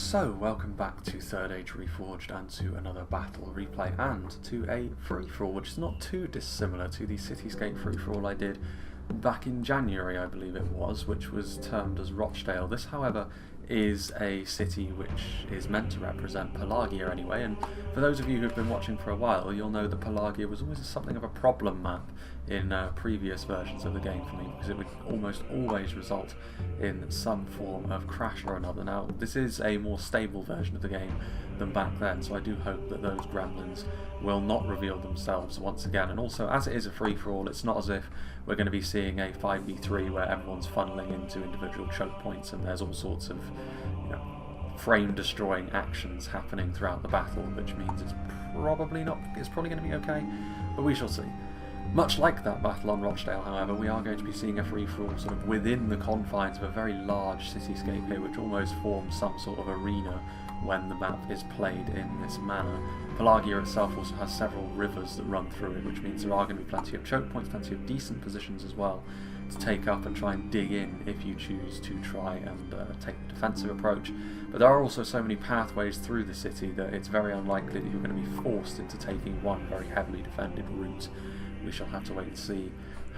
So, welcome back to Third Age Reforged and to another battle replay and to a free-for-all, which is not too dissimilar to the Cityscape free-for-all I did back in January, I believe it was, which was termed as Rochdale. This, however, is a city which is meant to represent Pelargir anyway, and for those of you who've been watching for a while, you'll know that Pelargir was always something of a problem map in previous versions of the game for me, because it would almost always result in some form of crash or another. Now, this is a more stable version of the game than back then, so I do hope that those gremlins will not reveal themselves once again. And also, as it is a free-for-all, it's not as if we're going to be seeing a 5v3 where everyone's funneling into individual choke points and there's all sorts of, frame-destroying actions happening throughout the battle, which means it's probably going to be okay, but we shall see. Much like that battle on Rochdale, however, we are going to be seeing a free-for-all sort of within the confines of a very large cityscape here, which almost forms some sort of arena when the map is played in this manner. Pelargir itself also has several rivers that run through it, which means there are going to be plenty of choke points, plenty of decent positions as well to take up and try and dig in if you choose to try and take a defensive approach. But there are also so many pathways through the city that it's very unlikely that you're going to be forced into taking one very heavily defended route. We shall have to wait and see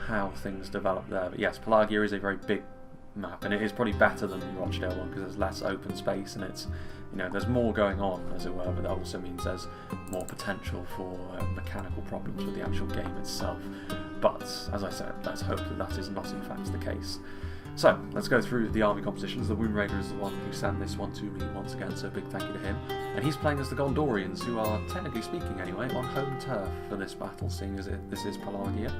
how things develop there. But yes, Pelargir is a very big map, and it is probably better than the Rochdale one because there's less open space and it's, there's more going on, as it were, but that also means there's more potential for mechanical problems with the actual game itself. But, as I said, let's hope that that is not in fact the case. So, let's go through the army compositions. The Wound Raider is the one who sent this one to me once again, so big thank you to him. And he's playing as the Gondorians, who are, technically speaking anyway, on home turf for this battle, seeing as this is Pelargir.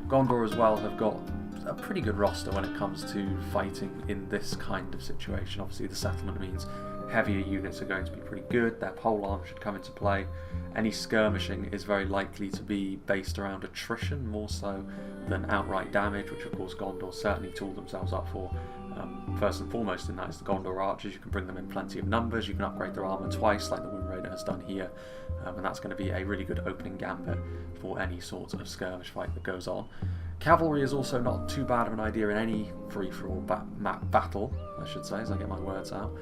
Gondor as well have got a pretty good roster when it comes to fighting in this kind of situation. Obviously the settlement means heavier units are going to be pretty good, their polearm should come into play. Any skirmishing is very likely to be based around attrition more so than outright damage, which of course Gondor certainly tooled themselves up for. First and foremost in that is the Gondor archers. You can bring them in plenty of numbers, you can upgrade their armour twice like the Wound Raider has done here, and that's going to be a really good opening gambit for any sort of skirmish fight that goes on. Cavalry is also not too bad of an idea in any free-for-all map battle, I should say, as I get my words out.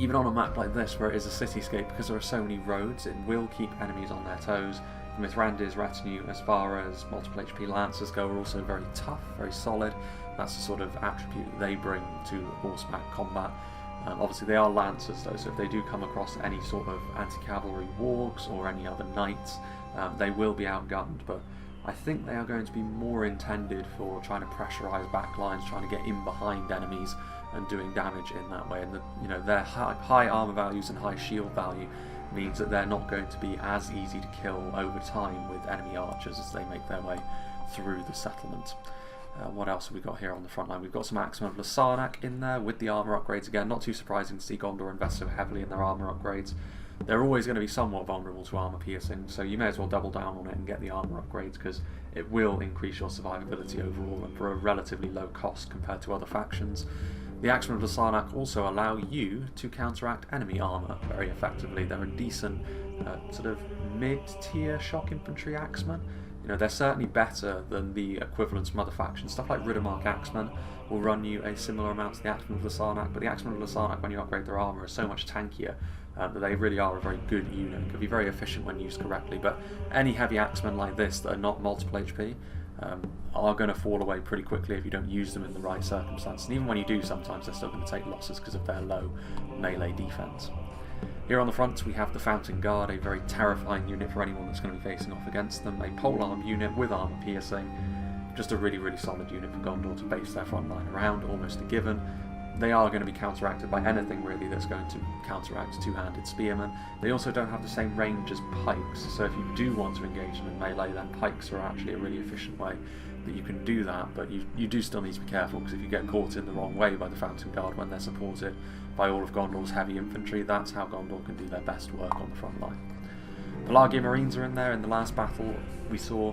Even on a map like this, where it is a cityscape, because there are so many roads, it will keep enemies on their toes. Mithrandir's retinue, as far as multiple HP lancers go, are also very tough, very solid. That's the sort of attribute that they bring to horseback combat. Obviously they are lancers though, so if they do come across any sort of anti-cavalry wargs or any other knights, they will be outgunned, but I think they are going to be more intended for trying to pressurise backlines, trying to get in behind enemies and doing damage in that way. And their high armour values and high shield value means that they're not going to be as easy to kill over time with enemy archers as they make their way through the settlement. What else have we got here on the front line? We've got some Axemen of Lasarnak in there with the armour upgrades again. Not too surprising to see Gondor invest so heavily in their armour upgrades. They're always going to be somewhat vulnerable to armour piercing, so you may as well double down on it and get the armour upgrades because it will increase your survivability overall and for a relatively low cost compared to other factions. The Axemen of Lasarnak also allow you to counteract enemy armour very effectively. They're a decent sort of mid-tier shock infantry Axemen. They're certainly better than the equivalents from other factions. Stuff like Riddermark Axemen will run you a similar amount to the Axemen of Lasarnak, but the Axemen of Lasarnak, when you upgrade their armour, are so much tankier that they really are a very good unit and can be very efficient when used correctly. But any heavy Axemen like this that are not multiple HP are going to fall away pretty quickly if you don't use them in the right circumstances. And even when you do, sometimes they're still going to take losses because of their low melee defense. Here on the front we have the Fountain Guard, a very terrifying unit for anyone that's going to be facing off against them. A polearm unit with armour piercing, just a really, really solid unit for Gondor to base their front line around, almost a given. They are going to be counteracted by anything really that's going to counteract two-handed spearmen. They also don't have the same range as pikes, so if you do want to engage them in melee, then pikes are actually a really efficient way that you can do that, but you do still need to be careful, because if you get caught in the wrong way by the Fountain Guard when they're supported by all of Gondor's heavy infantry, that's how Gondor can do their best work on the front line. Pelargir Marines are in there. In the last battle we saw,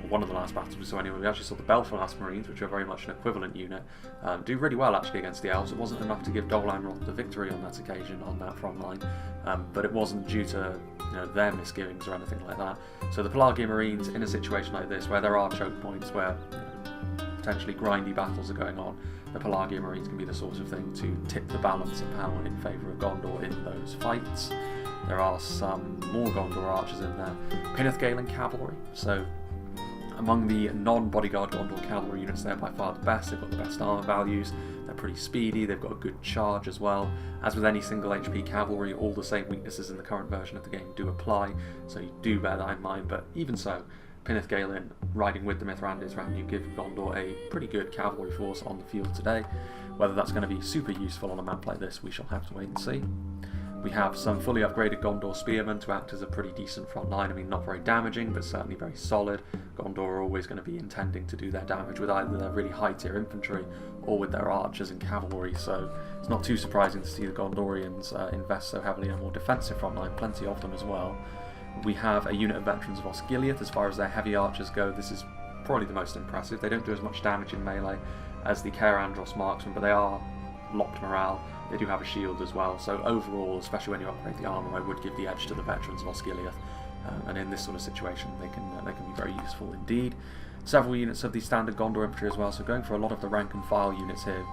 one of the last battles we saw anyway, we actually saw the Belfast Marines, which are very much an equivalent unit, do really well actually against the Elves. It wasn't enough to give Dol Amroth the victory on that occasion on that front line, but it wasn't due to their misgivings or anything like that. So the Pelargir Marines, in a situation like this where there are choke points, where potentially grindy battles are going on, the Pelargir Marines can be the sort of thing to tip the balance of power in favour of Gondor in those fights. There are some more Gondor archers in there. Galen Cavalry, so among the non-bodyguard Gondor cavalry units, they're by far the best. They've got the best armour values, they're pretty speedy, they've got a good charge as well. As with any single HP cavalry, all the same weaknesses in the current version of the game do apply, so you do bear that in mind, but even so, Galen riding with the Mithrand's retinue give Gondor a pretty good cavalry force on the field today. Whether that's going to be super useful on a map like this, we shall have to wait and see. We have some fully upgraded Gondor spearmen to act as a pretty decent front line. I mean, not very damaging, but certainly very solid. Gondor are always going to be intending to do their damage with either their really high tier infantry or with their archers and cavalry, so it's not too surprising to see the Gondorians invest so heavily in a more defensive front line, plenty of them as well. We have a unit of veterans of Osgiliath. As far as their heavy archers go, this is probably the most impressive. They don't do as much damage in melee as the Caer Andros marksmen, but they are locked morale. They do have a shield as well, so overall, especially when you upgrade the armour, I would give the edge to the veterans of Osgiliath, and in this sort of situation they can be very useful indeed. Several units of the standard Gondor infantry as well, so going for a lot of the rank and file units here,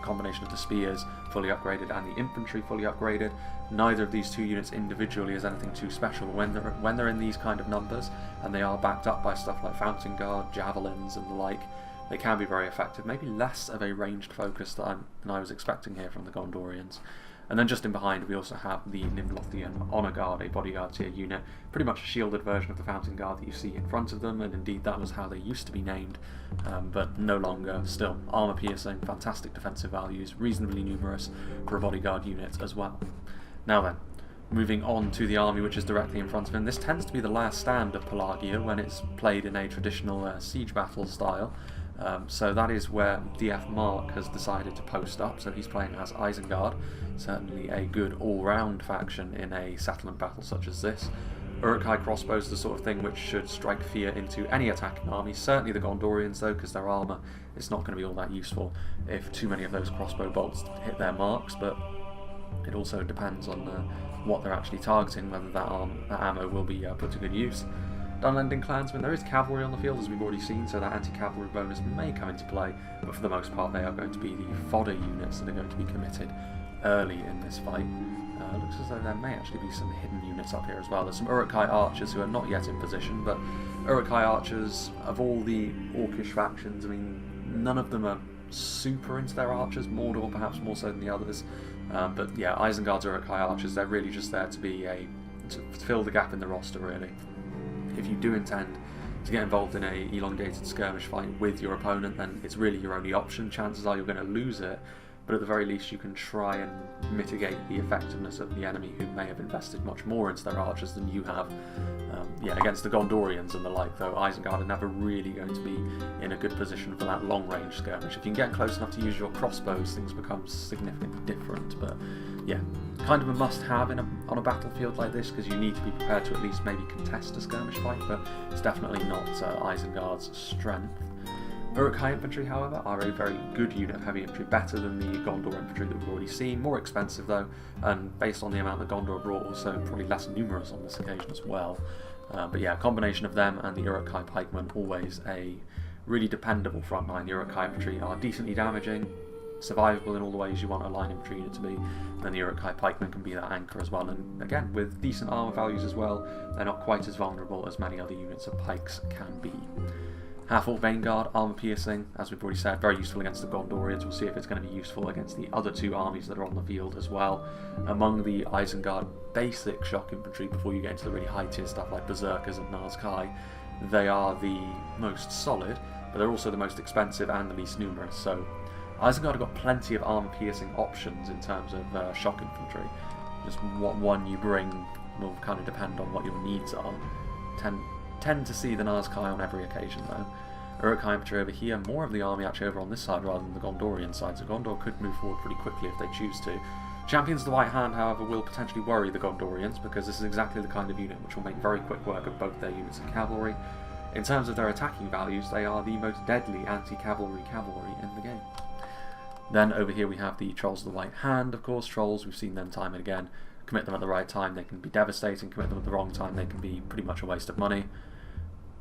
combination of the spears fully upgraded and the infantry fully upgraded. Neither of these two units individually is anything too special. When they're in these kind of numbers, and they are backed up by stuff like Fountain Guard, javelins and the like, they can be very effective, maybe less of a ranged focus than I was expecting here from the Gondorians. And then just in behind we also have the Nimblothian Honour Guard, a bodyguard tier unit, pretty much a shielded version of the Fountain Guard that you see in front of them, and indeed that was how they used to be named, but no longer. Still, armour piercing, fantastic defensive values, reasonably numerous for a bodyguard unit as well. Now then, moving on to the army which is directly in front of him. This tends to be the last stand of Pelargir when it's played in a traditional siege battle style. So that is where DF Mark has decided to post up, so he's playing as Isengard, certainly a good all-round faction in a settlement battle such as this. Uruk-hai crossbows are the sort of thing which should strike fear into any attacking army, certainly the Gondorians though, because their armour is not going to be all that useful if too many of those crossbow bolts hit their marks, but it also depends on what they're actually targeting, whether that ammo will be put to good use. Dunlending clansmen, there is cavalry on the field as we've already seen, so that anti-cavalry bonus may come into play, but for the most part they are going to be the fodder units that are going to be committed early in this fight. Looks as though there may actually be some hidden units up here as well. There's some Uruk-hai archers who are not yet in position, but Uruk-hai archers, of all the Orcish factions, I mean, none of them are super into their archers, Mordor perhaps more so than the others, but yeah, Isengard's Uruk-hai archers, they're really just there to be to fill the gap in the roster really. If you do intend to get involved in a elongated skirmish fight with your opponent, then it's really your only option. Chances are you're going to lose it, but at the very least you can try and mitigate the effectiveness of the enemy who may have invested much more into their archers than you have. Yeah, against the Gondorians and the like, though, Isengard are never really going to be in a good position for that long-range skirmish. If you can get close enough to use your crossbows, things become significantly different, but yeah, kind of a must-have on a battlefield like this, because you need to be prepared to at least maybe contest a skirmish fight, but it's definitely not Isengard's strength. Uruk-hai infantry, however, are a very good unit of heavy infantry, better than the Gondor infantry that we've already seen, more expensive though, and based on the amount that Gondor brought, also probably less numerous on this occasion as well. But yeah, a combination of them and the Uruk-hai pikemen, always a really dependable front line. The Uruk-hai infantry are decently damaging, survivable in all the ways you want a line infantry unit to be, then the Uruk-hai pikemen can be that anchor as well, and again, with decent armour values as well, they're not quite as vulnerable as many other units of pikes can be. Half-Orc Vanguard, armour piercing, as we've already said, very useful against the Gondorians. We'll see if it's going to be useful against the other two armies that are on the field as well. Among the Isengard basic shock infantry, before you get into the really high tier stuff like Berserkers and Nazkai, they are the most solid, but they're also the most expensive and the least numerous. So Isengard have got plenty of armour piercing options in terms of shock infantry. Just what one you bring will kind of depend on what your needs are. Tend to see the Nazkai on every occasion though. Uruk-hai infantry over here, more of the army actually over on this side rather than the Gondorian side, so Gondor could move forward pretty quickly if they choose to. Champions of the White Hand, however, will potentially worry the Gondorians, because this is exactly the kind of unit which will make very quick work of both their units of cavalry. In terms of their attacking values, they are the most deadly anti-cavalry cavalry in the game. Then over here we have the Trolls of the White Hand, of course. Trolls, we've seen them time and again. Commit them at the right time, they can be devastating. Commit them at the wrong time, they can be pretty much a waste of money.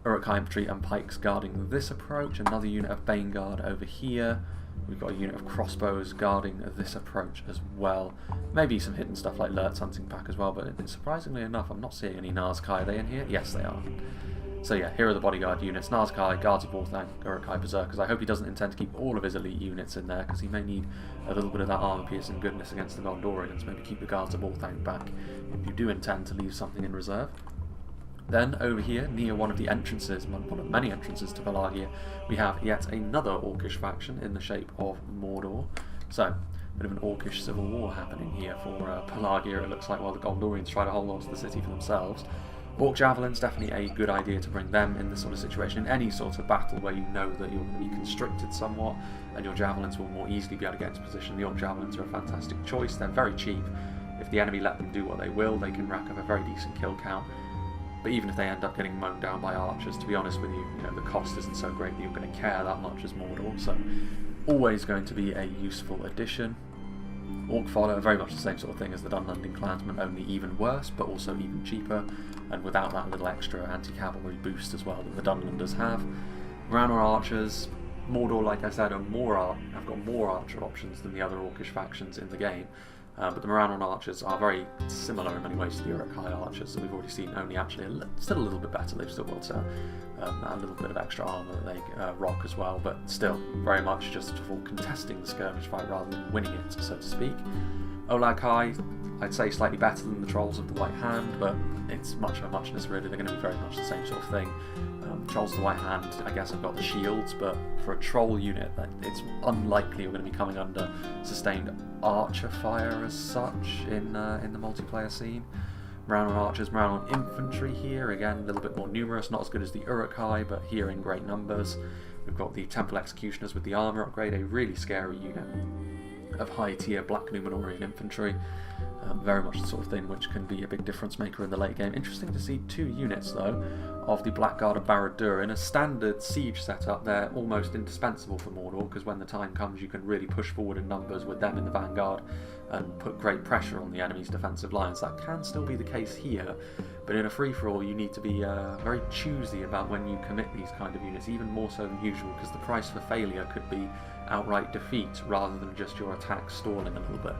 Uruk-hai infantry and pikes guarding this approach. Another unit of Bane Guard over here. We've got a unit of crossbows guarding this approach as well. Maybe some hidden stuff like Lurt's hunting pack as well, but surprisingly enough, I'm not seeing any Nazkai. Are they in here? Yes, they are. So yeah, here are the bodyguard units. Nazkai, Guards of Orthanc, Uruk-hai Berserkers. I hope he doesn't intend to keep all of his elite units in there, because he may need a little bit of that armor-piercing goodness against the Gondorians. Maybe keep the Guards of Orthanc back if you do intend to leave something in reserve. Then, over here, near one of the entrances, one of many entrances to PELARGIR, we have yet another Orcish faction in the shape of Mordor. So, a bit of an Orcish civil war happening here for PELARGIR, it looks like, while the Gondorians try to hold on to the city for themselves. Orc Javelins, definitely a good idea to bring them in this sort of situation, in any sort of battle where you know that you're going to be constricted somewhat, and your Javelins will more easily be able to get into position. The Orc Javelins are a fantastic choice, they're very cheap. If the enemy let them do what they will, they can rack up a very decent kill count. But even if they end up getting mown down by archers, to be honest with you, the cost isn't so great that you're going to care that much as Mordor, so always going to be a useful addition. Orc fodder, very much the same sort of thing as the Dunlending Clansmen, only even worse, but also even cheaper, and without that little extra anti-cavalry boost as well that the Dunlanders have. Ranor archers, Mordor, like I said, have got more archer options than the other Orcish factions in the game. But the Morannon archers are very similar in many ways to the Uruk-hai archers that we've already seen, only actually still a little bit better. They've still got a little bit of extra armour that they rock as well, but still very much just for contesting the skirmish fight rather than winning it, so to speak. Olag-hai, I'd say slightly better than the Trolls of the White Hand, but it's much of a muchness really. They're going to be very much the same sort of thing. Trolls of the White Hand, I guess, have got the shields, but for a troll unit, it's unlikely you're going to be coming under sustained archer fire as such in the multiplayer scene. Morannon archers, Morannon infantry here, again a little bit more numerous, not as good as the Uruk-hai, but here in great numbers. We've got the Temple Executioners with the armour upgrade, a really scary unit of high tier Black Numenorean infantry. Very much the sort of thing which can be a big difference maker in the late game. Interesting to see two units though of the Blackguard of Barad-dûr in a standard siege setup. They're almost indispensable for Mordor, because when the time comes you can really push forward in numbers with them in the vanguard and put great pressure on the enemy's defensive lines. That can still be the case here, but in a free-for-all you need to be very choosy about when you commit these kind of units, even more so than usual, because the price for failure could be outright defeat rather than just your attack stalling a little bit.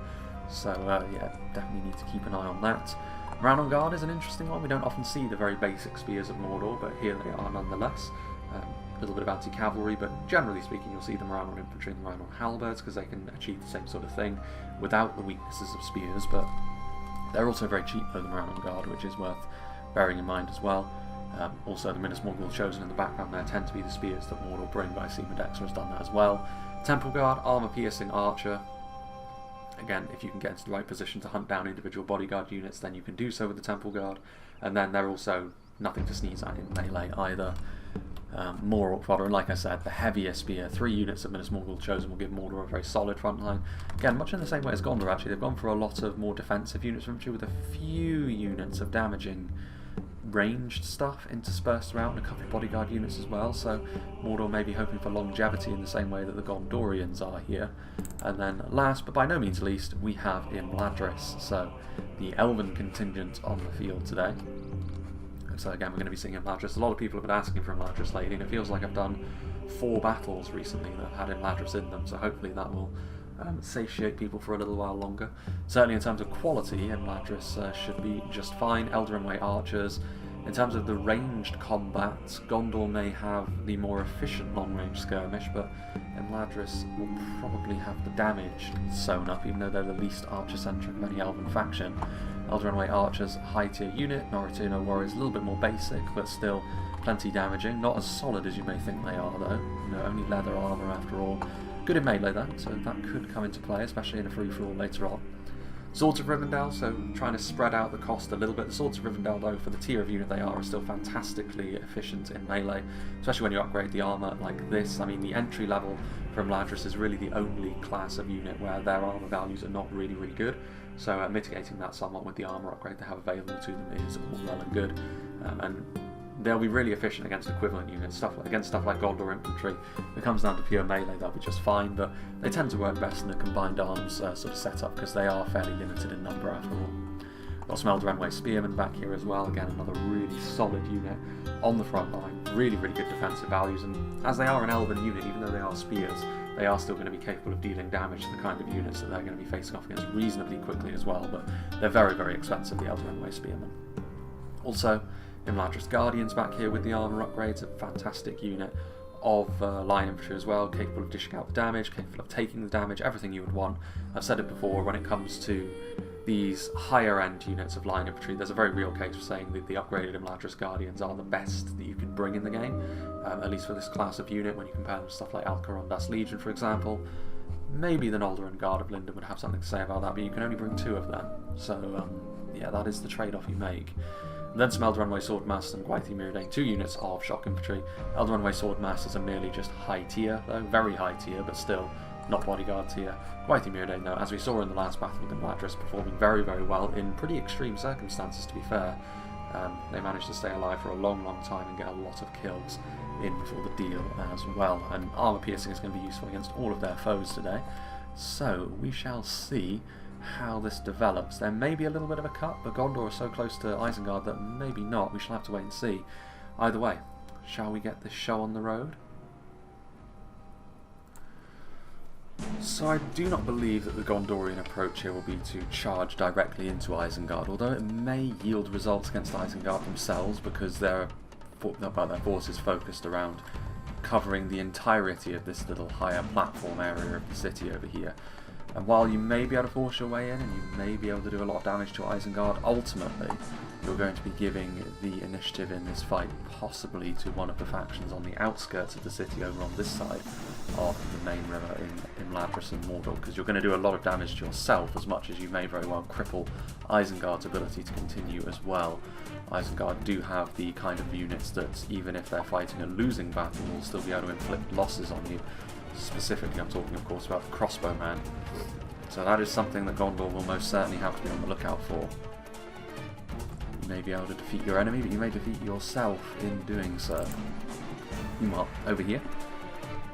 So yeah, definitely need to keep an eye on that. Morannon Guard is an interesting one. We don't often see the very basic spears of Mordor, but here they are nonetheless. A little bit of anti-cavalry, but generally speaking you'll see the Morannon infantry and the Morannon halberds, because they can achieve the same sort of thing without the weaknesses of spears, but they're also very cheap though, the Morannon Guard, which is worth bearing in mind as well. Also the Minas Morgul chosen in the background there tend to be the spears that Mordor bring, but I see Medexa has done that as well. Temple Guard, armour-piercing archer. Again, if you can get into the right position to hunt down individual bodyguard units, then you can do so with the Temple Guard. And then they're also nothing to sneeze at in melee either. More Orc fodder, and like I said, the heavier spear, 3 units of Minas Morgul chosen will give Mordor a very solid front line. Again, much in the same way as Gondor actually, they've gone for a lot of more defensive units from infantry with a few units of damaging ranged stuff interspersed throughout, and a couple of bodyguard units as well, so Mordor may be hoping for longevity in the same way that the Gondorians are here. And then last, but by no means least, we have Imladris, so the elven contingent on the field today. So again, we're going to be seeing Imladris. A lot of people have been asking for Imladris lately, and it feels like I've done 4 battles recently that have had Imladris in them, so hopefully that will satiate people for a little while longer. Certainly in terms of quality, Imladris should be just fine. Eldarin-Way archers. In terms of the ranged combat, Gondor may have the more efficient long-range skirmish, but Imladris will probably have the damage sewn up, even though they're the least archer-centric of any elven faction. Eldarin-Way archers, high-tier unit. Norutino warriors, a little bit more basic, but still plenty damaging. Not as solid as you may think they are, though. Only leather armour after all. Good in melee though, so that could come into play, especially in a free-for-all later on. Swords of Rivendell, so trying to spread out the cost a little bit. The Swords of Rivendell, though, for the tier of unit they are still fantastically efficient in melee, especially when you upgrade the armour like this. I mean, the entry level from Imladris is really the only class of unit where their armour values are not really good, so mitigating that somewhat with the armour upgrade they have available to them is all well and good. And they'll be really efficient against equivalent units, against stuff like Gondor infantry. If it comes down to pure melee, they'll be just fine, but they tend to work best in the combined arms sort of setup, because they are fairly limited in number after all. Got some Eldarenway Spearmen back here as well. Again, another really solid unit on the front line. Really, really good defensive values. And as they are an Elven unit, even though they are spears, they are still going to be capable of dealing damage to the kind of units that they're going to be facing off against reasonably quickly as well. But they're very, very expensive, the Eldarenway Spearmen. Also, Imladris Guardians back here with the armour upgrades. A fantastic unit of line infantry as well, capable of dishing out the damage, capable of taking the damage, everything you would want. I've said it before, when it comes to these higher end units of line infantry, there's a very real case for saying that the upgraded Imladris Guardians are the best that you can bring in the game, at least for this class of unit when you compare them to stuff like Alcarondas Legion, for example. Maybe the Noldoran Guard of Linden would have something to say about that, but you can only bring 2 of them, so yeah, that is the trade-off you make. And then some Eldarenway Swordmasters and Gwaithir Miridain, 2 units of shock infantry. Eldarenway Swordmasters are merely just high tier, though, very high tier, but still not bodyguard tier. Gwaithir Miridain, though, as we saw in the last battle with Imladris, performing very, very well in pretty extreme circumstances, to be fair. They managed to stay alive for a long, long time and get a lot of kills in before the deal as well. And armour piercing is going to be useful against all of their foes today. So we shall see how this develops. There may be a little bit of a cut, but Gondor is so close to Isengard that maybe not. We shall have to wait and see. Either way, shall we get this show on the road? So I do not believe that the Gondorian approach here will be to charge directly into Isengard, although it may yield results against Isengard themselves because their force is focused around covering the entirety of this little higher platform area of the city over here. And while you may be able to force your way in and you may be able to do a lot of damage to Isengard, ultimately you're going to be giving the initiative in this fight possibly to one of the factions on the outskirts of the city over on this side of the main river in Imladris and Mordor, because you're going to do a lot of damage to yourself as much as you may very well cripple Isengard's ability to continue as well. Isengard do have the kind of units that, even if they're fighting a losing battle, will still be able to inflict losses on you. Specifically, I'm talking, of course, about the crossbowman. So that is something that Gondor will most certainly have to be on the lookout for. You may be able to defeat your enemy, but you may defeat yourself in doing so. Meanwhile, over here,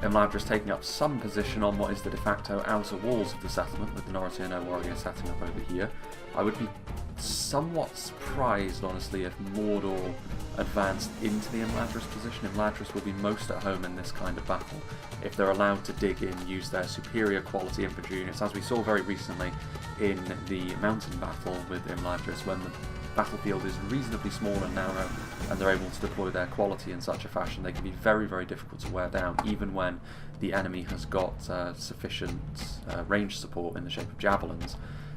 Imladris taking up some position on what is the de facto outer walls of the settlement, with the Norotino warrior setting up over here. I would be somewhat surprised, honestly, if Mordor advanced into the Imladris position. Imladris will be most at home in this kind of battle if they're allowed to dig in, use their superior quality infantry units, as we saw very recently in the mountain battle with Imladris, when the battlefield is reasonably small and narrow and they're able to deploy their quality in such a fashion. They can be very, very difficult to wear down, even when the enemy has got sufficient range support in the shape of javelins.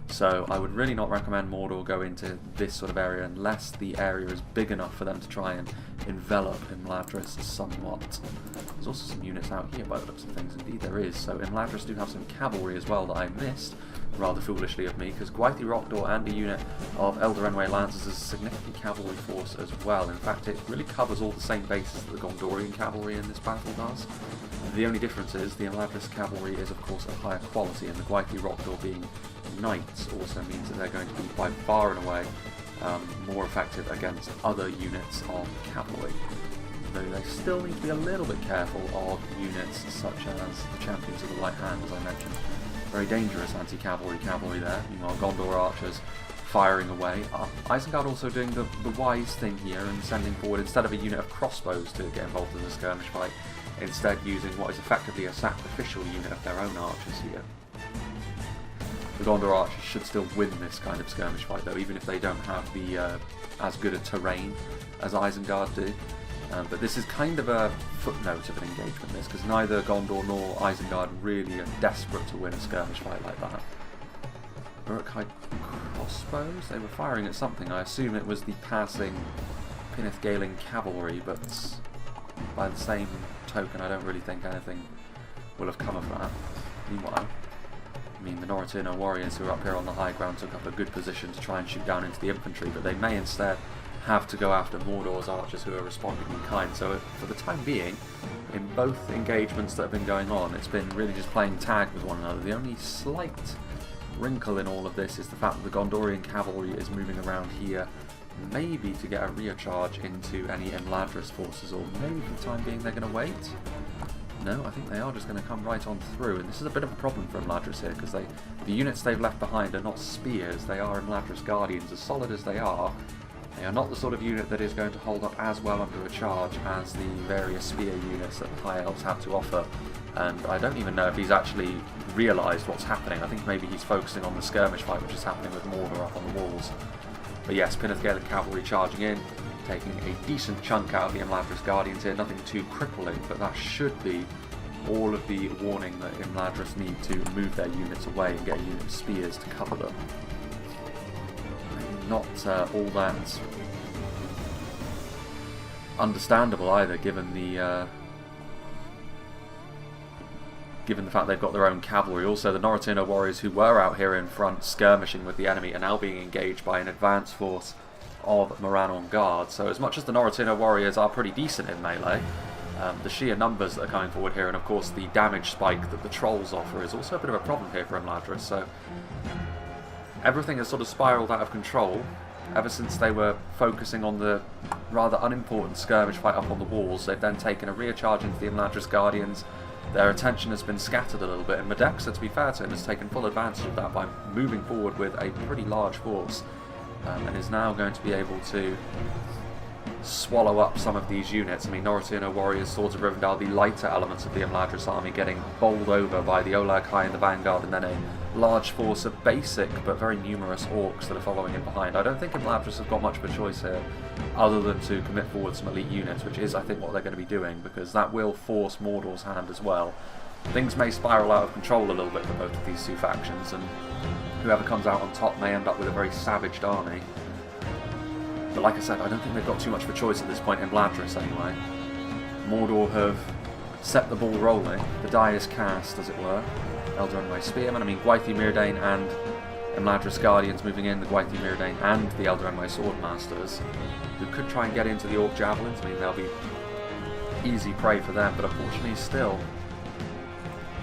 So I would really not recommend Mordor go into this sort of area unless the area is big enough for them to try and envelop Imladris somewhat. There's also some units out here by the looks of things, indeed there is. So Imladris do have some cavalry as well that I missed, rather foolishly of me, because Gwaithir Rockdor and a unit of Eldarenway Lancers is a significant cavalry force as well. In fact, it really covers all the same bases that the Gondorian cavalry in this battle does. The only difference is the Imladris cavalry is of course of higher quality, and the Gwaithir Rockdor being knights also means that they're going to be by far and away more effective against other units of cavalry. Though they still need to be a little bit careful of units such as the Champions of the White Hand, as I mentioned. Very dangerous anti-cavalry cavalry there. Meanwhile, Gondor archers firing away. Isengard also doing the wise thing here and sending forward, instead of a unit of crossbows to get involved in the skirmish fight, instead using what is effectively a sacrificial unit of their own archers here. The Gondor archers should still win this kind of skirmish fight though, even if they don't have the as good a terrain as Isengard do. But this is kind of a footnote of an engagement, this, because neither Gondor nor Isengard really are desperate to win a skirmish fight like that. Uruk-hai crossbows? They were firing at something. I assume it was the passing Pinnith-Galing cavalry, but by the same token I don't really think anything will have come of that. Meanwhile, I mean, the Norotino warriors who are up here on the high ground took up a good position to try and shoot down into the infantry, but they may instead have to go after Mordor's archers who are responding in kind. So for the time being, in both engagements that have been going on, it's been really just playing tag with one another. The only slight wrinkle in all of this is the fact that the Gondorian cavalry is moving around here, maybe to get a rear charge into any Imladris forces, or maybe for the time being they're going to wait. No, I think they are just going to come right on through, and this is a bit of a problem for Imladris here, because the units they've left behind are not spears, they are Imladris Guardians. As solid as they are not the sort of unit that is going to hold up as well under a charge as the various spear units that the High Elves have to offer. And I don't even know if he's actually realised what's happening. I think maybe he's focusing on the skirmish fight which is happening with Mordor up on the walls. But yes, Pinneth Gaelic Cavalry charging in, taking a decent chunk out of the Imladris Guardians here. Nothing too crippling, but that should be all of the warning that Imladris need to move their units away and get a unit of spears to cover them. Not all that understandable either, given the fact they've got their own cavalry. Also, the Norotino warriors who were out here in front skirmishing with the enemy are now being engaged by an advanced force of Morannon Guard. So as much as the Norotino warriors are pretty decent in melee, the sheer numbers that are coming forward here, and of course the damage spike that the trolls offer, is also a bit of a problem here for Imladris. So everything has sort of spiralled out of control ever since they were focusing on the rather unimportant skirmish fight up on the walls. They've then taken a rear charge into the Imladris Guardians. Their attention has been scattered a little bit, and Medexa, to be fair to him, has taken full advantage of that by moving forward with a pretty large force, and is now going to be able to swallow up some of these units. I mean, Norotino warriors, Swords of Rivendell, the lighter elements of the Imladris army, getting bowled over by the Olag High in the vanguard, and then a large force of basic but very numerous orcs that are following in behind. I don't think Imladris have got much of a choice here other than to commit forward some elite units, which is, I think, what they're going to be doing, because that will force Mordor's hand as well. Things may spiral out of control a little bit for both of these two factions, and whoever comes out on top may end up with a very savaged army. But like I said, I don't think they've got too much of a choice at this point in Imladris anyway. Mordor have set the ball rolling. The die is cast, as it were. Elder Enway Spearmen, I mean Gwaithir Myrdain and Imladris Guardians moving in, the Gwaithir Myrdain and the Elder Enway Swordmasters, who could try and get into the Orc Javelins. I mean, they'll be easy prey for them, but unfortunately still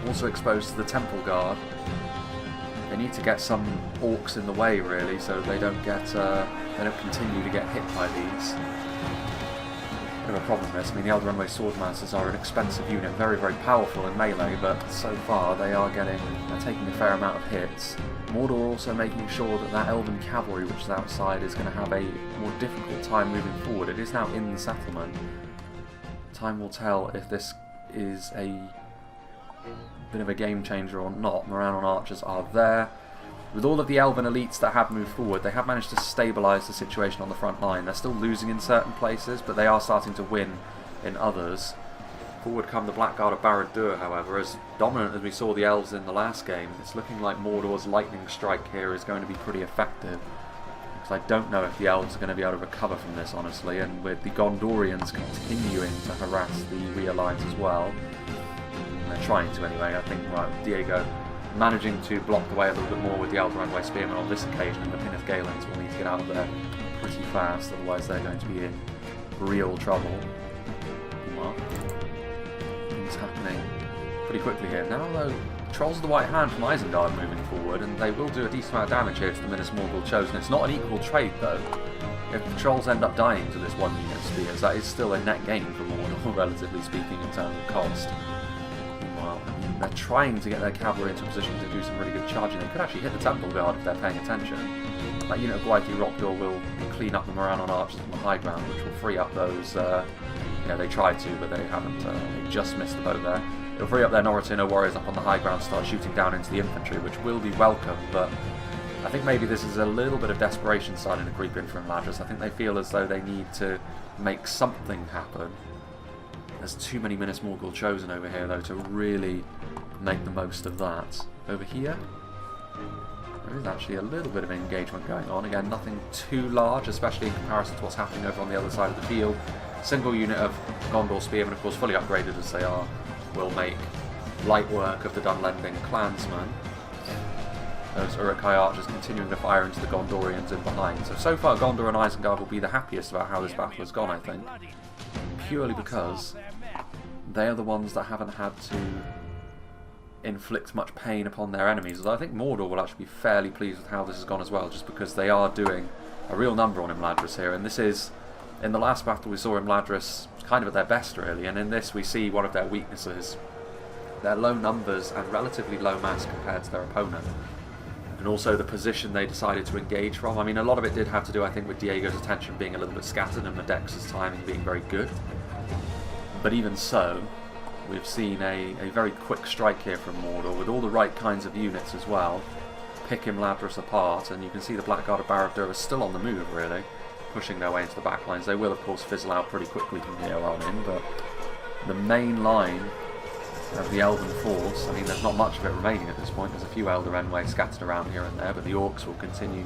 also exposed to the Temple Guard. They need to get some orcs in the way, really, so they don't continue to get hit by these. Bit of a problem this. I mean, the Elder Enway Swordmasters are an expensive unit, very, very powerful in melee, but so far they're taking a fair amount of hits. Mordor also making sure that that Elven cavalry, which is outside, is going to have a more difficult time moving forward. It is now in the settlement. Time will tell if this is a bit of a game changer or not. Morannon archers are there. With all of the Elven elites that have moved forward, they have managed to stabilise the situation on the front line. They're still losing in certain places, but they are starting to win in others. Forward come the Blackguard of Barad-dûr, however. As dominant as we saw the Elves in the last game, it's looking like Mordor's lightning strike here is going to be pretty effective. Because I don't know if the Elves are going to be able to recover from this, honestly, and with the Gondorians continuing to harass the rear lines as well. And they're trying to anyway. I think, right, Diego managing to block the way a little bit more with the Elder Enway Spearmen on this occasion, and the Pinneth Gaelans will need to get out of there pretty fast, otherwise they're going to be in real trouble. Well, things happening pretty quickly here. Now though, Trolls of the White Hand from Isengard moving forward, and they will do a decent amount of damage here to the Minas Morgul Chosen. It's not an equal trade though. If the Trolls end up dying to this one unit of spears, that is still a net gain for Mordor, relatively speaking, in terms of cost. Well, I mean, they're trying to get their cavalry into a position to do some really good charging. They could actually hit the Temple Guard if they're paying attention. That unit of Gwaithir Rockdor will clean up the Morannon archers from the high ground, which will free up those. They tried to, but they haven't. They just missed the boat there. It'll free up their Norotino warriors up on the high ground, start shooting down into the infantry, which will be welcome. But I think maybe this is a little bit of desperation starting to creep in from Imladris. I think they feel as though they need to make something happen. There's too many Minas Morgul Chosen over here, though, to really make the most of that. Over here, there is actually a little bit of engagement going on. Again, nothing too large, especially in comparison to what's happening over on the other side of the field. Single unit of Gondor Spearmen, of course, fully upgraded as they are, will make light work of the Dunlending clansmen. Those Uruk-hai archers continuing to fire into the Gondorians in behind. So far, Gondor and Isengard will be the happiest about how this battle has gone, I think. Purely because they are the ones that haven't had to inflict much pain upon their enemies. Although I think Mordor will actually be fairly pleased with how this has gone as well, just because they are doing a real number on Imladris here. And this is, in the last battle we saw Imladris kind of at their best, really, and in this we see one of their weaknesses their low numbers and relatively low mass compared to their opponent. And also the position they decided to engage from. I mean, a lot of it did have to do, I think, with Diego's attention being a little bit scattered and Madex's timing being very good. But even so, we've seen a very quick strike here from Mordor, with all the right kinds of units as well. Pick Imladris apart, and you can see the Blackguard of Barad-dûr are still on the move, really, pushing their way into the back lines. They will, of course, fizzle out pretty quickly from here on in, but the main line of the Elven force, I mean, there's not much of it remaining at this point. There's a few Elder Enway scattered around here and there, but the Orcs will continue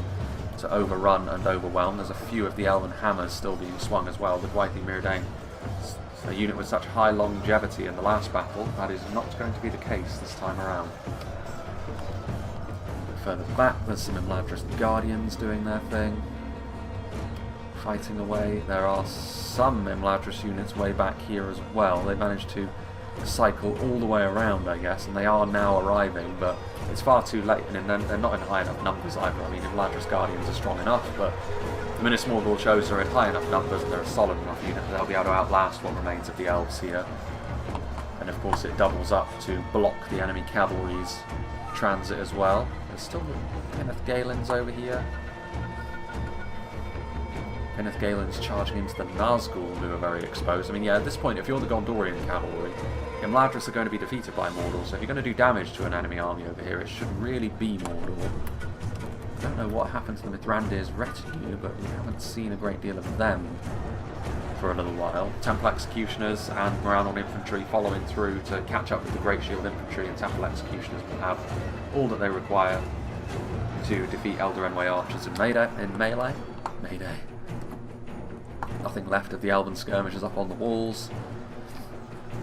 to overrun and overwhelm. There's a few of the Elven hammers still being swung as well. The Gwaithir Myrdain, a unit with such high longevity in the last battle, that is not going to be the case this time around. Further back, there's some Imladris Guardians doing their thing, fighting away. There are some Imladris units way back here as well. They managed to cycle all the way around, I guess, and they are now arriving, but it's far too late, and they're not in high enough numbers either. I mean, Imladris Guardians are strong enough, but the Minas Morgul shows are in high enough numbers and they're a solid enough unit that they'll be able to outlast what remains of the elves here. And of course it doubles up to block the enemy cavalry's transit as well. There's still the Pinneth Galens over here. Pinneth Galens charging into the Nazgul, who are very exposed. I mean, yeah, at this point, if you're the Gondorian cavalry, Imladris are going to be defeated by Mordor, so if you're going to do damage to an enemy army over here, it should really be Mordor. I don't know what happened to the Mithrandir's retinue, but we haven't seen a great deal of them for a little while. Temple Executioners and Morannon Infantry following through to catch up with the Great Shield Infantry, and Temple Executioners will have all that they require to defeat Elder Enway Archers in melee. Nothing left of the Elven skirmishers up on the walls.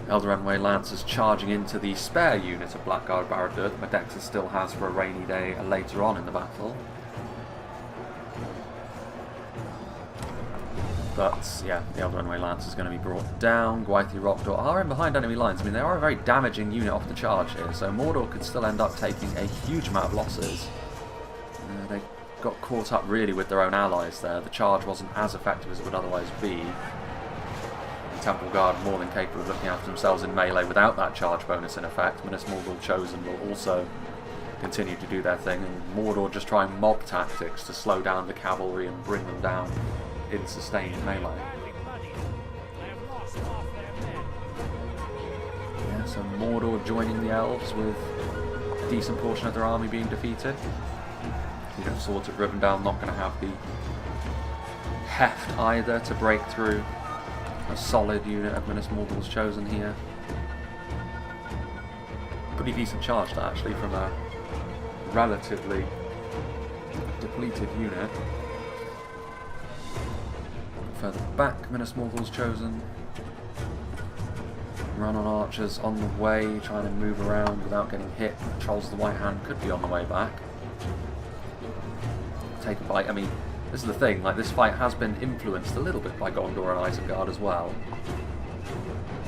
Elder Enway Lancers charging into the spare unit of Blackguard Barad-dûr that Medexa still has for a rainy day later on in the battle. But yeah, the Elder Enway Lance is going to be brought down. Gwaithir Rokdor are in behind enemy lines. I mean, they are a very damaging unit off the charge here, so Mordor could still end up taking a huge amount of losses. They got caught up really with their own allies there. The charge wasn't as effective as it would otherwise be. The Temple Guard more than capable of looking after themselves in melee without that charge bonus in effect. Minas Morgul Chosen will also continue to do their thing, and Mordor just trying mob tactics to slow down the cavalry and bring them down in sustained melee. Yeah, so Mordor joining the elves with a decent portion of their army being defeated. You know, Swords of Rivendell not going to have the heft either to break through a solid unit of Minas Morgul's Chosen here. Pretty decent charge that actually from a relatively depleted unit. Further back, Minas Morgul's Chosen. Run on archers on the way, trying to move around without getting hit. Trolls of the White Hand could be on the way back. Take a bite. I mean, this is the thing, like, this fight has been influenced a little bit by Gondor and Isengard as well.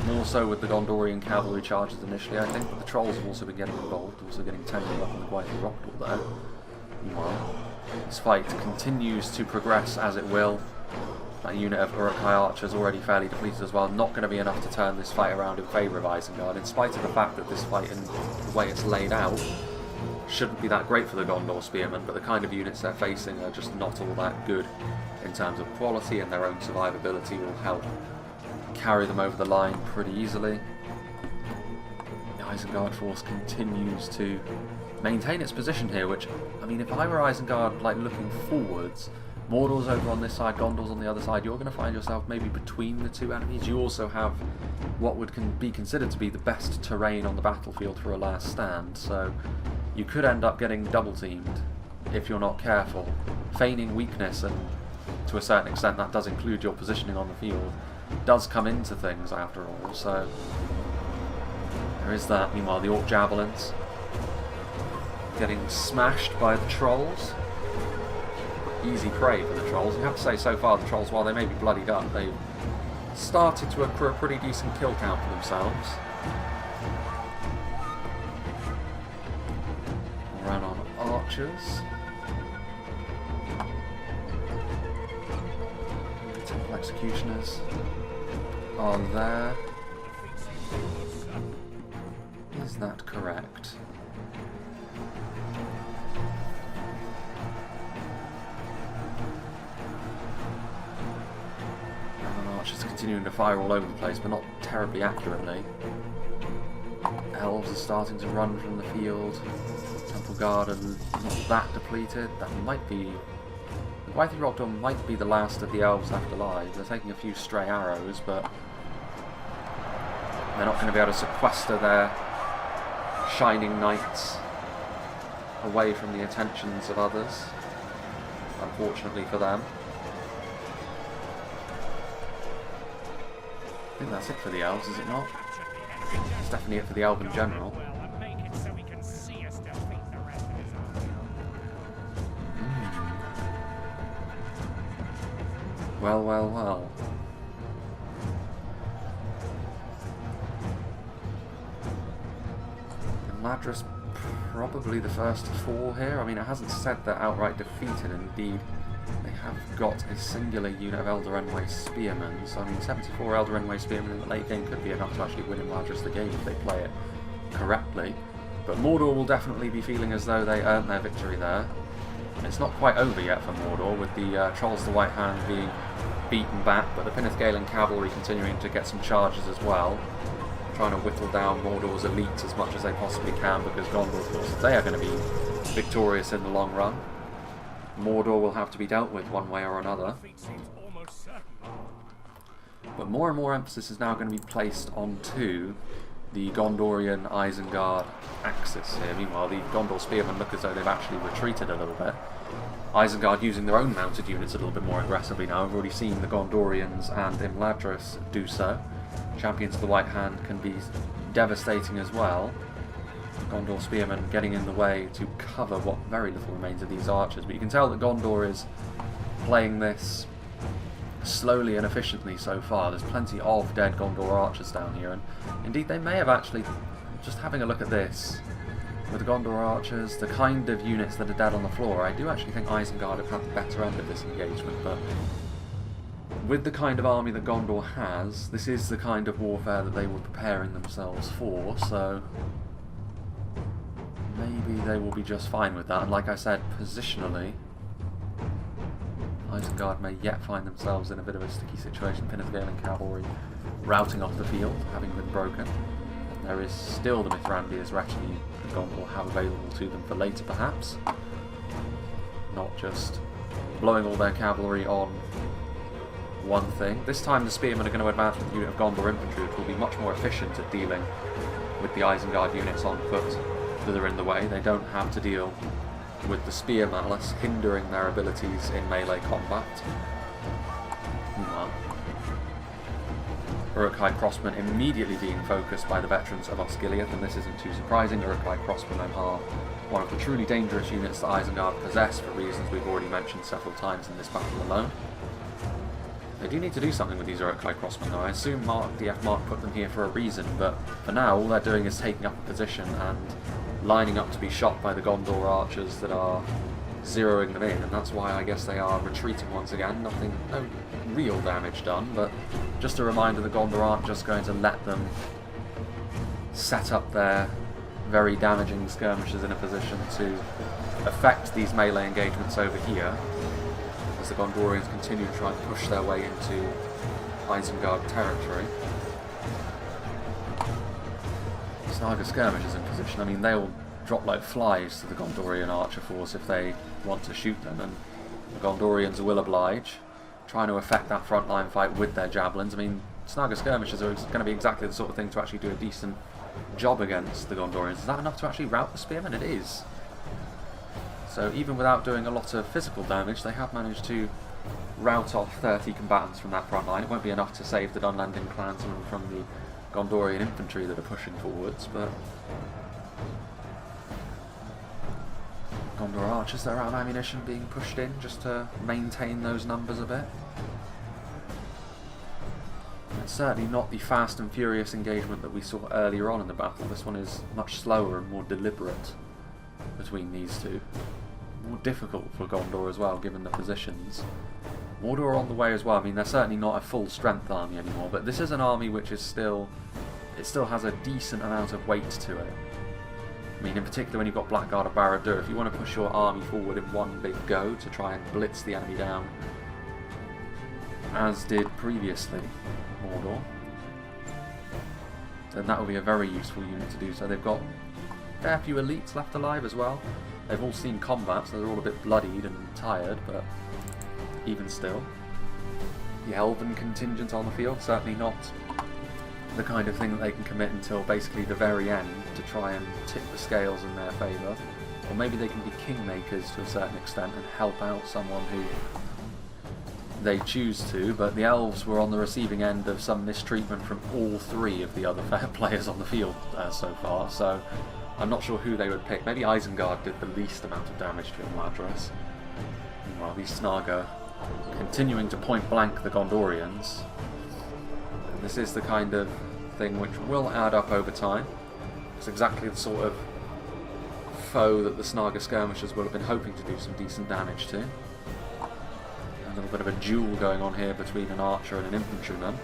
More so with the Gondorian cavalry charges initially, I think, but the trolls have also been getting involved, also getting tangled up in the Gwaithir Rokdor there. Meanwhile, this fight continues to progress as it will. That unit of Uruk-hai archers already fairly depleted as well, not going to be enough to turn this fight around in favour of Isengard, in spite of the fact that this fight, in the way it's laid out, shouldn't be that great for the Gondor Spearmen, but the kind of units they're facing are just not all that good in terms of quality, and their own survivability will help carry them over the line pretty easily. The Isengard force continues to maintain its position here, which, I mean, if I were Isengard, like, looking forwards, Mordor's over on this side, Gondor's on the other side, you're going to find yourself maybe between the two enemies. You also have what would be considered to be the best terrain on the battlefield for a last stand, so you could end up getting double-teamed if you're not careful. Feigning weakness, and to a certain extent that does include your positioning on the field, does come into things after all, so there is that. Meanwhile, the Orc Javelins getting smashed by the Trolls. Easy prey for the Trolls. You have to say, so far the Trolls, while they may be bloodied up, they've started to accrue a pretty decent kill count for themselves. Ran on archers. Temple Executioners are there. Is Is that correct? Archers continuing to fire all over the place, but not terribly accurately. Elves are starting to run from the field. Temple Guard are not that depleted. That might be... The Gwythy Rockdom might be the last of the elves left alive. They're taking a few stray arrows, but they're not going to be able to sequester their shining knights away from the attentions of others, unfortunately for them. I think that's it for the elves, is it not? It's definitely it for the elven general. Well, well, well. Imladris probably the first to fall here. I mean, it hasn't said they're outright defeated. Indeed, they have got a singular unit of Elder Enway Spearmen. So, I mean, 74 Elder Enway Spearmen in the late game could be enough to actually win Imladris the game if they play it correctly. But Mordor will definitely be feeling as though they earned their victory there. It's not quite over yet for Mordor, with the Trolls of the White Hand being beaten back, but the Pinnith Galen cavalry continuing to get some charges as well, trying to whittle down Mordor's elites as much as they possibly can, because Gondor, of course, they are going to be victorious in the long run. Mordor will have to be dealt with one way or another. But more and more emphasis is now going to be placed onto the Gondorian Isengard axis here. Meanwhile, the Gondor Spearmen look as though they've actually retreated a little bit. Isengard using their own mounted units a little bit more aggressively now. We've already seen the Gondorians and Imladris do so. Champions of the White Hand can be devastating as well. Gondor Spearmen getting in the way to cover what very little remains of these archers. But you can tell that Gondor is playing this slowly and efficiently so far. There's plenty of dead Gondor archers down here, and indeed they may have actually, just having a look at this, with the Gondor archers, the kind of units that are dead on the floor, I do actually think Isengard have had the better end of this engagement, but with the kind of army that Gondor has, this is the kind of warfare that they were preparing themselves for, so maybe they will be just fine with that. And like I said, positionally, Isengard may yet find themselves in a bit of a sticky situation. Pinnith Galen cavalry routing off the field, having been broken. There is still the Mithrandir's retinue that Gondor have available to them for later, perhaps. Not just blowing all their cavalry on one thing. This time the Spearmen are going to advance with a unit of Gondor infantry, which will be much more efficient at dealing with the Isengard units on foot that are in the way. They don't have to deal with the spear malice hindering their abilities in melee combat. Meanwhile, Uruk-hai crossmen immediately being focused by the veterans of Osgiliath, and this isn't too surprising. Uruk-hai crossmen are one of the truly dangerous units that Isengard possess for reasons we've already mentioned several times in this battle alone. They do need to do something with these Uruk-hai crossmen though. I assume DF Mark put them here for a reason, but for now all they're doing is taking up a position and lining up to be shot by the Gondor archers that are zeroing them in, and that's why I guess they are retreating once again. No real damage done, but just a reminder that Gondor aren't just going to let them set up their very damaging skirmishers in a position to affect these melee engagements over here, as the Gondorians continue to try and push their way into Isengard territory. Snaga skirmishers in position. I mean, they'll drop like flies to the Gondorian archer force if they want to shoot them, and the Gondorians will oblige, trying to affect that frontline fight with their javelins. I mean, Snaga skirmishers are going to be exactly the sort of thing to actually do a decent job against the Gondorians. Is that enough to actually rout the spearmen? It is. So even without doing a lot of physical damage, they have managed to rout off 30 combatants from that front line. It won't be enough to save the Dunlending clansmen from the Gondorian infantry that are pushing forwards, but Gondor archers that are out of ammunition being pushed in just to maintain those numbers a bit. It's certainly not the fast and furious engagement that we saw earlier on in the battle. This one is much slower and more deliberate between these two. More difficult for Gondor as well, given the positions. Mordor are on the way as well. I mean, they're certainly not a full strength army anymore, but this is an army which is still, it still has a decent amount of weight to it. mean, in particular when you've got Blackguard or Barad-dûr, if you want to push your army forward in one big go to try and blitz the enemy down, as did previously Mordor, then that would be a very useful unit to do so. They've got a fair few elites left alive as well. They've all seen combat, so they're all a bit bloodied and tired, but even still. The Elven contingent on the field, certainly not the kind of thing that they can commit until basically the very end to try and tip the scales in their favour. Or maybe they can be kingmakers to a certain extent and help out someone who they choose to, but the elves were on the receiving end of some mistreatment from all three of the other fair players on the field so far, so I'm not sure who they would pick. Maybe Isengard did the least amount of damage to Imladris. Meanwhile, these Snaga continuing to point blank the Gondorians. And this is the kind of thing which will add up over time. It's exactly the sort of foe that the Snaga skirmishers will have been hoping to do some decent damage to. A little bit of a duel going on here between an archer and an infantryman.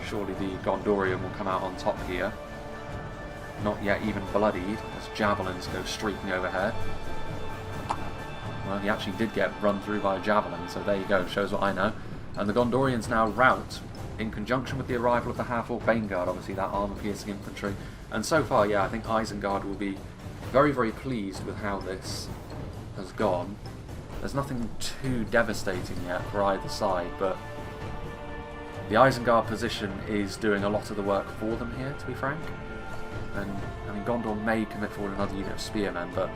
Surely the Gondorian will come out on top here. Not yet even bloodied, as javelins go streaking overhead. Well, he actually did get run through by a javelin, so there you go, shows what I know. And the Gondorians now rout, in conjunction with the arrival of the half-orc Vaneguard, obviously that armour-piercing infantry. And so far, yeah, I think Isengard will be very, very pleased with how this has gone. There's nothing too devastating yet for either side, but the Isengard position is doing a lot of the work for them here, to be frank. And I mean, Gondor may commit forward another unit of spearmen, but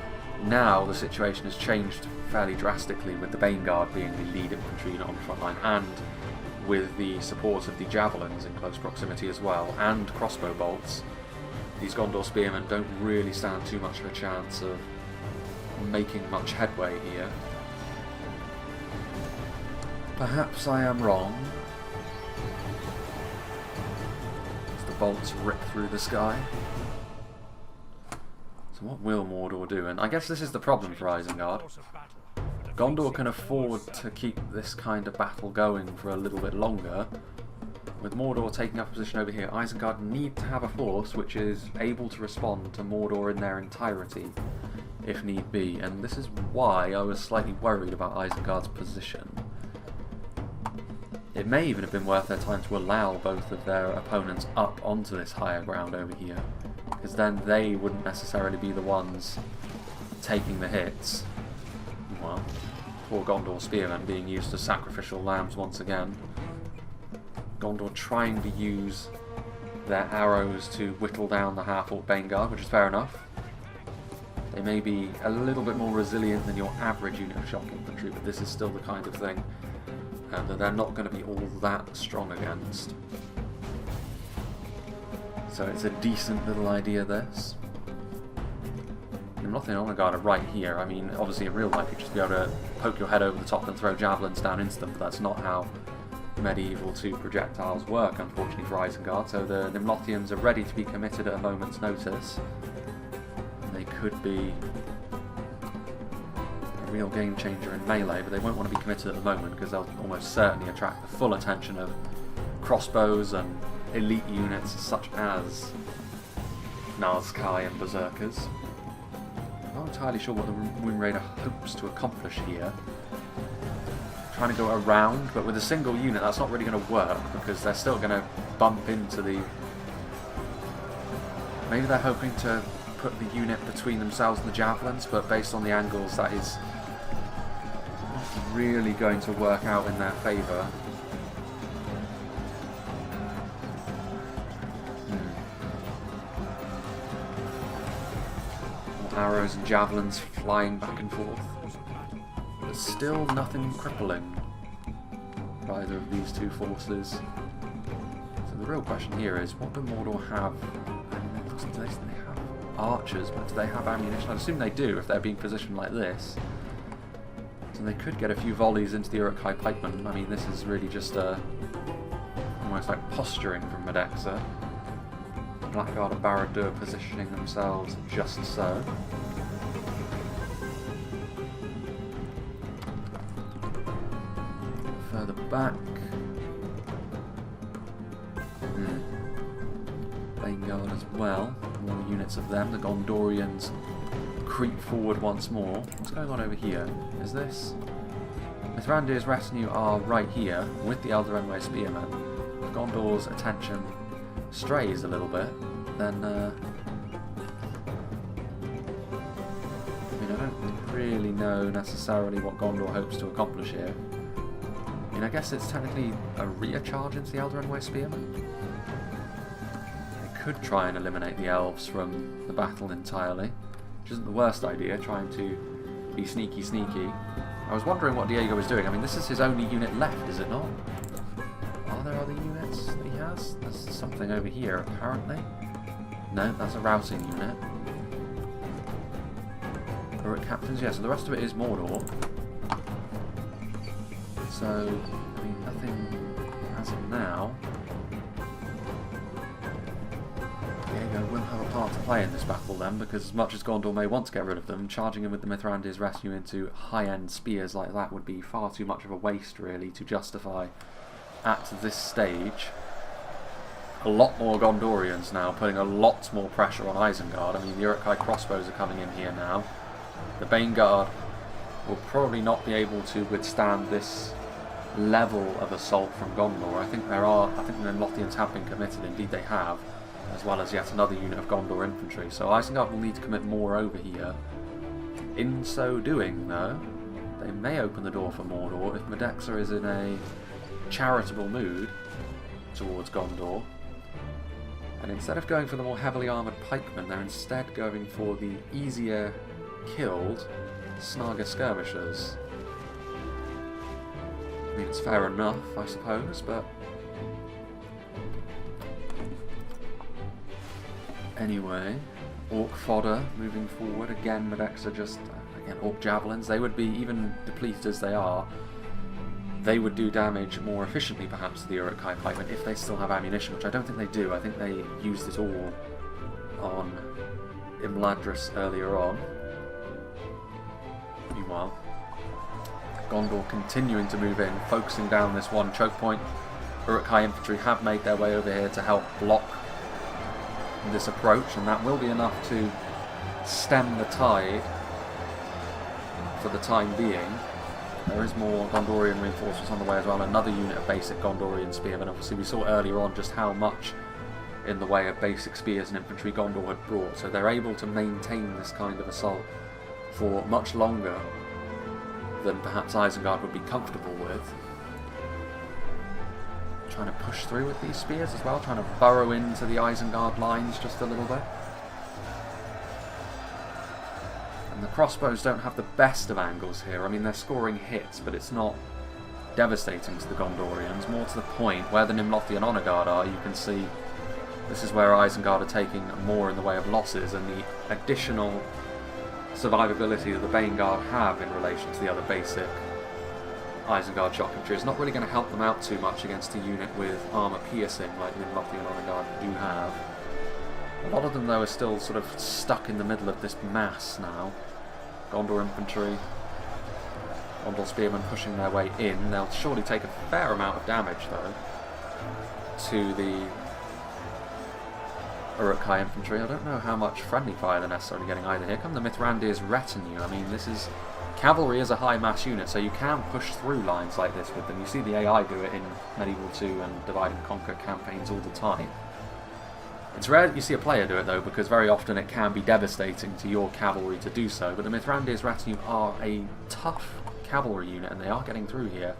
now the situation has changed fairly drastically with the Vaneguard being the lead infantry unit on the front line, and with the support of the javelins in close proximity as well, and crossbow bolts. These Gondor spearmen don't really stand too much of a chance of making much headway here. Perhaps I am wrong. As the bolts rip through the sky. So what will Mordor do? And I guess this is the problem for Isengard. Gondor can afford to keep this kind of battle going for a little bit longer. With Mordor taking up a position over here, Isengard need to have a force which is able to respond to Mordor in their entirety, if need be. And this is why I was slightly worried about Isengard's position. It may even have been worth their time to allow both of their opponents up onto this higher ground over here, because then they wouldn't necessarily be the ones taking the hits. Well, poor Gondor spearmen being used as sacrificial lambs once again. Gondor trying to use their arrows to whittle down the half-orc Vaneguard, which is fair enough. They may be a little bit more resilient than your average unit of shock infantry, but this is still the kind of thing that they're not going to be all that strong against. So it's a decent little idea, this. Nimblothian and Isengard are right here. I mean, obviously in real life you'd just be able to poke your head over the top and throw javelins down instant, but that's not how medieval 2 projectiles work, unfortunately for Isengard. So the Nimblothians are ready to be committed at a moment's notice. And they could be a real game changer in melee, but they won't want to be committed at the moment because they'll almost certainly attract the full attention of crossbows and elite units such as Nazkai and Berserkers. I'm not entirely sure what the Wind Raider hopes to accomplish here. Trying to go around, but with a single unit that's not really going to work because they're still going to bump into the... Maybe they're hoping to put the unit between themselves and the javelins, but based on the angles that is not really going to work out in their favour. Arrows and javelins flying back and forth. But still nothing crippling for either of these two forces. So the real question here is, what do Mordor have? Do they have archers, but do they have ammunition? I assume they do if they're being positioned like this. So they could get a few volleys into the Uruk-hai pikemen. I mean, this is really just almost like posturing from Medexa. Blackguard and Barad-dûr positioning themselves just so. Further back. Vaneguard as well. more units of them. The Gondorians creep forward once more. What's going on over here? Is this... Mithrandir's retinue are right here with the Elder Enway Spearmen. If Gondor's attention strays a little bit, then I mean, I don't really know necessarily what Gondor hopes to accomplish here. I mean, I guess it's technically a rear charge into the Elder Enway Spearmen. They could try and eliminate the elves from the battle entirely, which isn't the worst idea, trying to be sneaky sneaky. I was wondering what Diego was doing. I mean, this is his only unit left, is it not? Are there other units that he has? There's something over here, apparently. No, that's a routing unit. Uruk captains, yeah, so the rest of it is Mordor. So, I mean, nothing as of now. Diego will have a part to play in this battle then, because as much as Gondor may want to get rid of them, charging him with the Mithrandir's retinue into high-end spears like that would be far too much of a waste, really, to justify at this stage. A lot more Gondorians now, putting a lot more pressure on Isengard. I mean, the Uruk-hai crossbows are coming in here now. The Baneguard will probably not be able to withstand this level of assault from Gondor. I think the Nimblothians have been committed, indeed they have, as well as yet another unit of Gondor infantry. So Isengard will need to commit more over here. In so doing, though, they may open the door for Mordor if Medexa is in a charitable mood towards Gondor. And instead of going for the more heavily armoured pikemen, they're instead going for the easier killed Snaga skirmishers. I mean, it's fair enough, I suppose, but... Anyway, Orc fodder moving forward. Again, Medexa just... Again, Orc javelins. They would be, even depleted as they are, they would do damage more efficiently perhaps to the Uruk-hai pikemen if they still have ammunition, which I don't think they do. I think they used it all on Imladris earlier on. Meanwhile, Gondor continuing to move in, focusing down this one choke point. Uruk-hai infantry have made their way over here to help block this approach, and that will be enough to stem the tide for the time being. There is more Gondorian reinforcements on the way as well, another unit of basic Gondorian spearmen. Obviously we saw earlier on just how much in the way of basic spears and infantry Gondor had brought, so they're able to maintain this kind of assault for much longer than perhaps Isengard would be comfortable with. Trying to push through with these spears as well, trying to burrow into the Isengard lines just a little bit. And the crossbows don't have the best of angles here. I mean, they're scoring hits, but it's not devastating to the Gondorians. More to the point, where the Nimblothian Honor Guard are, you can see this is where Isengard are taking more in the way of losses, and the additional survivability that the Baneguard have in relation to the other basic Isengard shock infantry is not really going to help them out too much against a unit with armour piercing like the Nimblothian Honor Guard do have. A lot of them, though, are still sort of stuck in the middle of this mass now. Gondor infantry, Gondor spearmen pushing their way in. They'll surely take a fair amount of damage, though, to the Uruk-hai infantry. I don't know how much friendly fire they're necessarily getting either. Here come the Mithrandir's retinue. I mean, this is... Cavalry is a high mass unit, so you can push through lines like this with them. You see the AI do it in Medieval 2 and Divide and Conquer campaigns all the time. It's rare that you see a player do it, though, because very often it can be devastating to your cavalry to do so. But the Mithrandir's retinue are a tough cavalry unit, and they are getting through here.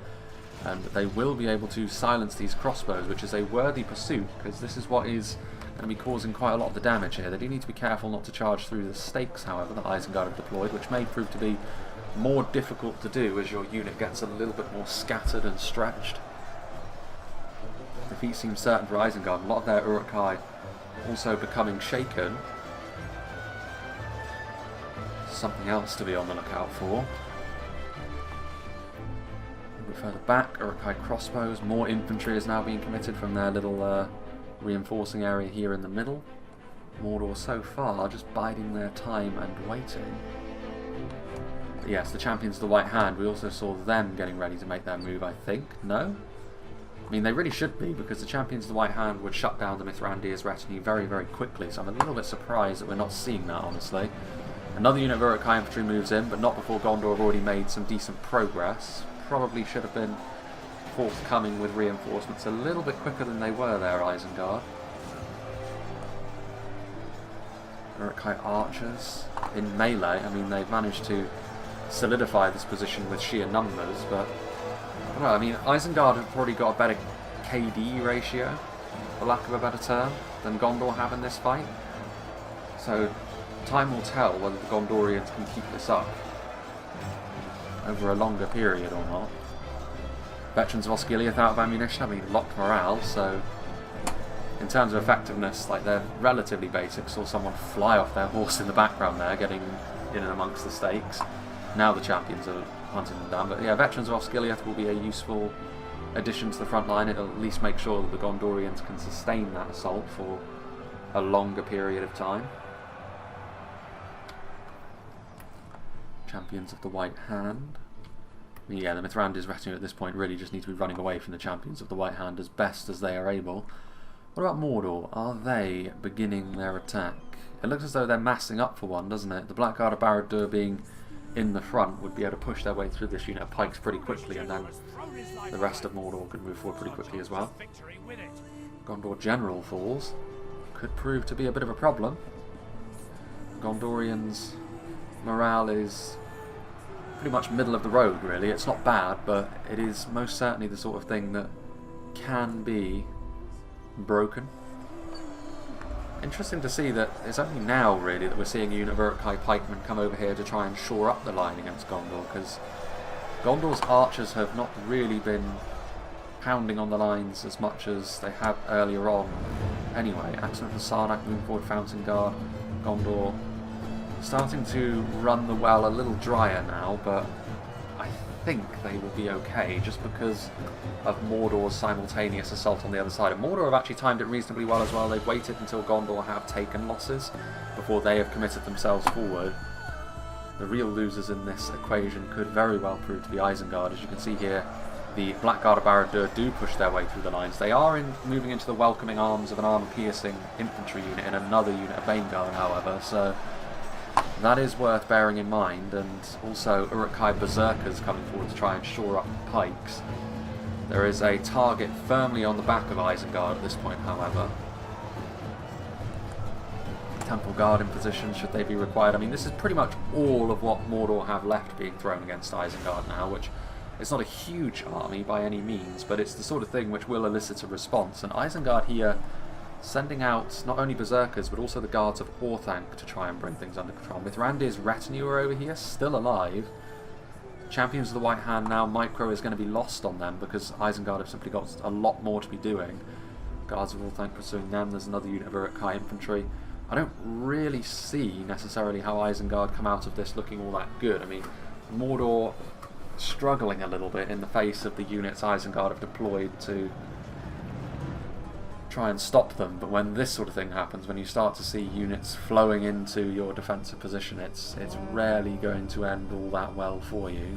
And they will be able to silence these crossbows, which is a worthy pursuit, because this is what is going to be causing quite a lot of the damage here. They do need to be careful not to charge through the stakes, however, that Isengard have deployed, which may prove to be more difficult to do as your unit gets a little bit more scattered and stretched. Defeat seems certain for Isengard. A lot of their Uruk-hai also becoming shaken. Something else to be on the lookout for. A bit further back, Uruk-hai crossbows. More infantry is now being committed from their little reinforcing area here in the middle. Mordor so far just biding their time and waiting. But yes, the champions of the White Hand, we also saw them getting ready to make their move, I think. No? I mean, they really should be, because the Champions of the White Hand would shut down the Mithrandir's retinue very, very quickly, so I'm a little bit surprised that we're not seeing that, honestly. Another unit of Uruk-hai infantry moves in, but not before Gondor have already made some decent progress. Probably should have been forthcoming with reinforcements a little bit quicker than they were there, Isengard. Uruk-hai archers in melee. I mean, they've managed to solidify this position with sheer numbers, but I don't know, I mean, Isengard have probably got a better KD ratio, for lack of a better term, than Gondor have in this fight. So time will tell whether the Gondorians can keep this up over a longer period or not. Veterans of Osgiliath out of ammunition, I mean, locked morale, so in terms of effectiveness, like, they're relatively basic. Saw someone fly off their horse in the background there, getting in and amongst the stakes. Now the Champions are hunting them down, but yeah, Veterans of Osgiliath will be a useful addition to the front line. It'll at least make sure that the Gondorians can sustain that assault for a longer period of time. Champions of the White Hand. Yeah, the Mithrandir's retinue at this point really just need to be running away from the Champions of the White Hand as best as they are able. What about Mordor? Are they beginning their attack? It looks as though they're massing up for one, doesn't it? The Blackguard of Barad-dûr being in the front would be able to push their way through this unit of pikes pretty quickly, and then the rest of Mordor could move forward pretty quickly as well. Gondor General falls. Could prove to be a bit of a problem. Gondorians' morale is pretty much middle of the road, really. It's not bad, but it is most certainly the sort of thing that can be broken. Interesting to see that it's only now, really, that we're seeing a unit of Uruk-hai pikemen come over here to try and shore up the line against Gondor, because Gondor's archers have not really been pounding on the lines as much as they have earlier on. Anyway, Axemen for Sarnak moving forward, Fountain Guard, Gondor starting to run the well a little drier now, but I think they will be okay just because of Mordor's simultaneous assault on the other side. And Mordor have actually timed it reasonably well as well. They've waited until Gondor have taken losses before they have committed themselves forward. The real losers in this equation could very well prove to be Isengard. As you can see here, the Blackguard of Barad-dûr do push their way through the lines. They are moving into the welcoming arms of an armour-piercing infantry unit in another unit of Vaengar, however, so that is worth bearing in mind. And also Uruk-hai berserkers coming forward to try and shore up the pikes. There is a target firmly on the back of Isengard at this point, however. Temple Guard in position should they be required. I mean, this is pretty much all of what Mordor have left being thrown against Isengard now, which it's not a huge army by any means, but it's the sort of thing which will elicit a response. And Isengard here sending out not only berserkers but also the guards of Orthanc to try and bring things under control. Mithrandir's retinue are over here, still alive. Champions of the White Hand now, micro is going to be lost on them because Isengard have simply got a lot more to be doing. Guards of Orthanc pursuing them. There's another unit of Uruk-hai infantry. I don't really see necessarily how Isengard come out of this looking all that good. I mean, Mordor struggling a little bit in the face of the units Isengard have deployed to try and stop them, but when this sort of thing happens, when you start to see units flowing into your defensive position, it's rarely going to end all that well for you.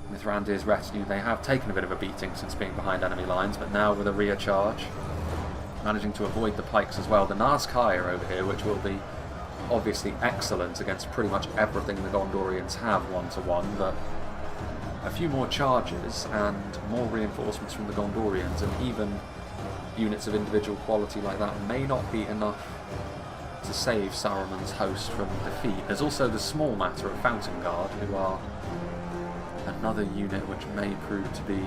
Mithrandir's retinue, they have taken a bit of a beating since being behind enemy lines, but now with a rear charge, managing to avoid the pikes as well. The Nazkai are over here, which will be obviously excellent against pretty much everything the Gondorians have one-to-one, but a few more charges and more reinforcements from the Gondorians, and even units of individual quality like that may not be enough to save Saruman's host from defeat. There's also the small matter of Fountain Guard, who are another unit which may prove to be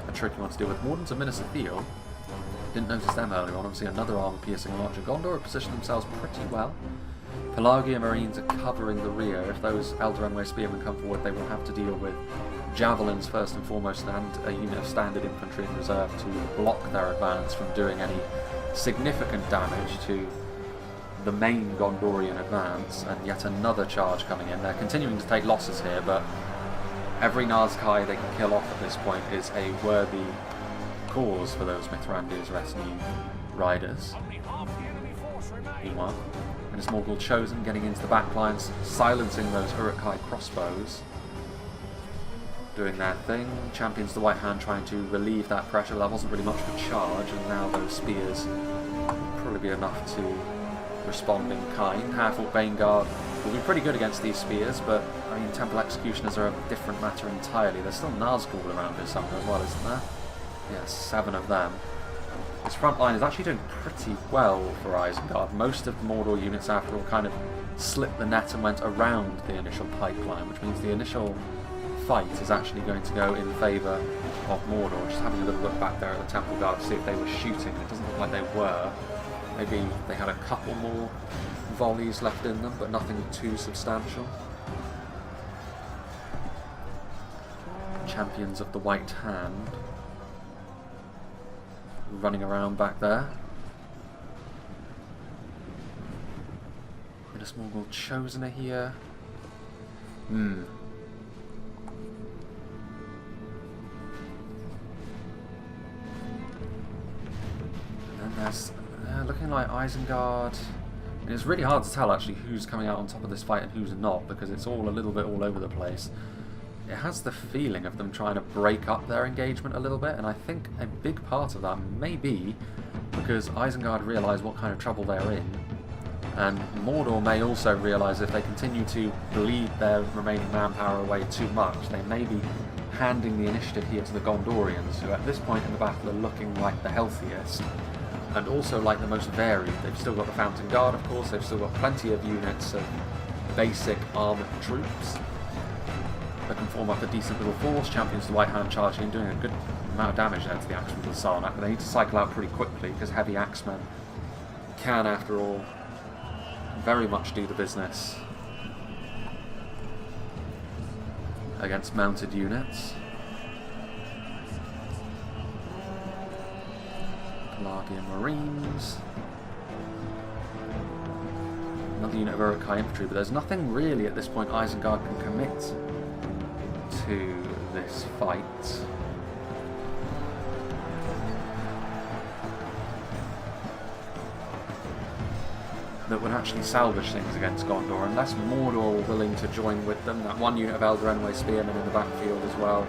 a tricky one to deal with. Wardens of Minas Ithil, didn't notice them earlier on. Obviously another armor-piercing archer. Gondor have positioned themselves pretty well. PELARGIR Marines are covering the rear. If those Elder Enway Spearmen come forward, they will have to deal with javelins first and foremost, and a unit of standard infantry in reserve to block their advance from doing any significant damage to the main Gondorian advance. And yet another charge coming in. They're continuing to take losses here, but every Nazkai they can kill off at this point is a worthy cause for those Mithrandir's retinue riders. Meanwhile, Minas Morgul Chosen getting into the back lines, silencing those Uruk-hai crossbows. doing their thing. Champions the White Hand trying to relieve that pressure. There wasn't really much of a charge, and now those spears will probably be enough to respond in kind. Half-Orc Vaneguard will be pretty good against these spears, but I mean, Temple Executioners are a different matter entirely. There's still Nazgul around here somewhere as well, isn't there? Yeah, 7 of them. This front line is actually doing pretty well for Isengard. Most of the Mordor units, after all, kind of slipped the net and went around the initial pipeline, which means the initial fight is actually going to go in favour of Mordor. Just having a little look back there at the Temple Guard to see if they were shooting. It doesn't look like they were. Maybe they had a couple more volleys left in them, but nothing too substantial. Champions of the White Hand running around back there. And a small gold Chosener here. And then there's looking like Isengard. And it's really hard to tell actually who's coming out on top of this fight and who's not, because it's all a little bit all over the place. It has the feeling of them trying to break up their engagement a little bit, and I think a big part of that may be because Isengard realise what kind of trouble they're in, and Mordor may also realise if they continue to bleed their remaining manpower away too much, they may be handing the initiative here to the Gondorians, who at this point in the battle are looking like the healthiest, and also like the most varied. They've still got the Fountain Guard, of course, they've still got plenty of units of basic armoured troops that can form up a decent little force. Champions the White Hand charging and doing a good amount of damage there to the Axemen of the Sarnak, but they need to cycle out pretty quickly because heavy Axemen can, after all, very much do the business against mounted units. Pelargian Marines. Another unit of Uruk-hai infantry, but there's nothing really at this point Isengard can commit to this fight. That would actually salvage things against Gondor, unless Mordor were willing to join with them. That one unit of Elder Enway Spearmen in the backfield as well.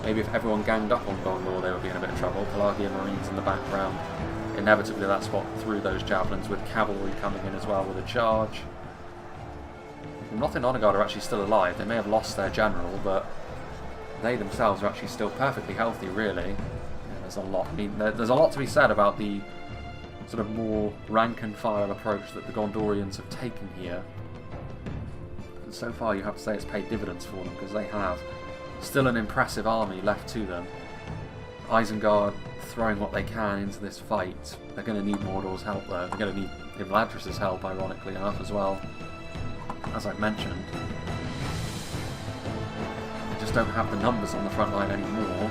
Maybe if everyone ganged up on Gondor, they would be in a bit of trouble. Pelargian Marines in the background. Inevitably that's what threw those javelins, with cavalry coming in as well with a charge. Nimblothian and Onagard are actually still alive. They may have lost their general, but they themselves are actually still perfectly healthy, really. Yeah, there's a lot. I mean, there's a lot to be said about the sort of more rank-and-file approach that the Gondorians have taken here. And so far, you have to say it's paid dividends for them, because they have still an impressive army left to them. Isengard throwing what they can into this fight. They're going to need Mordor's help, though. They're going to need Imladris' help, ironically enough, as well. As I've mentioned, they just don't have the numbers on the front line anymore.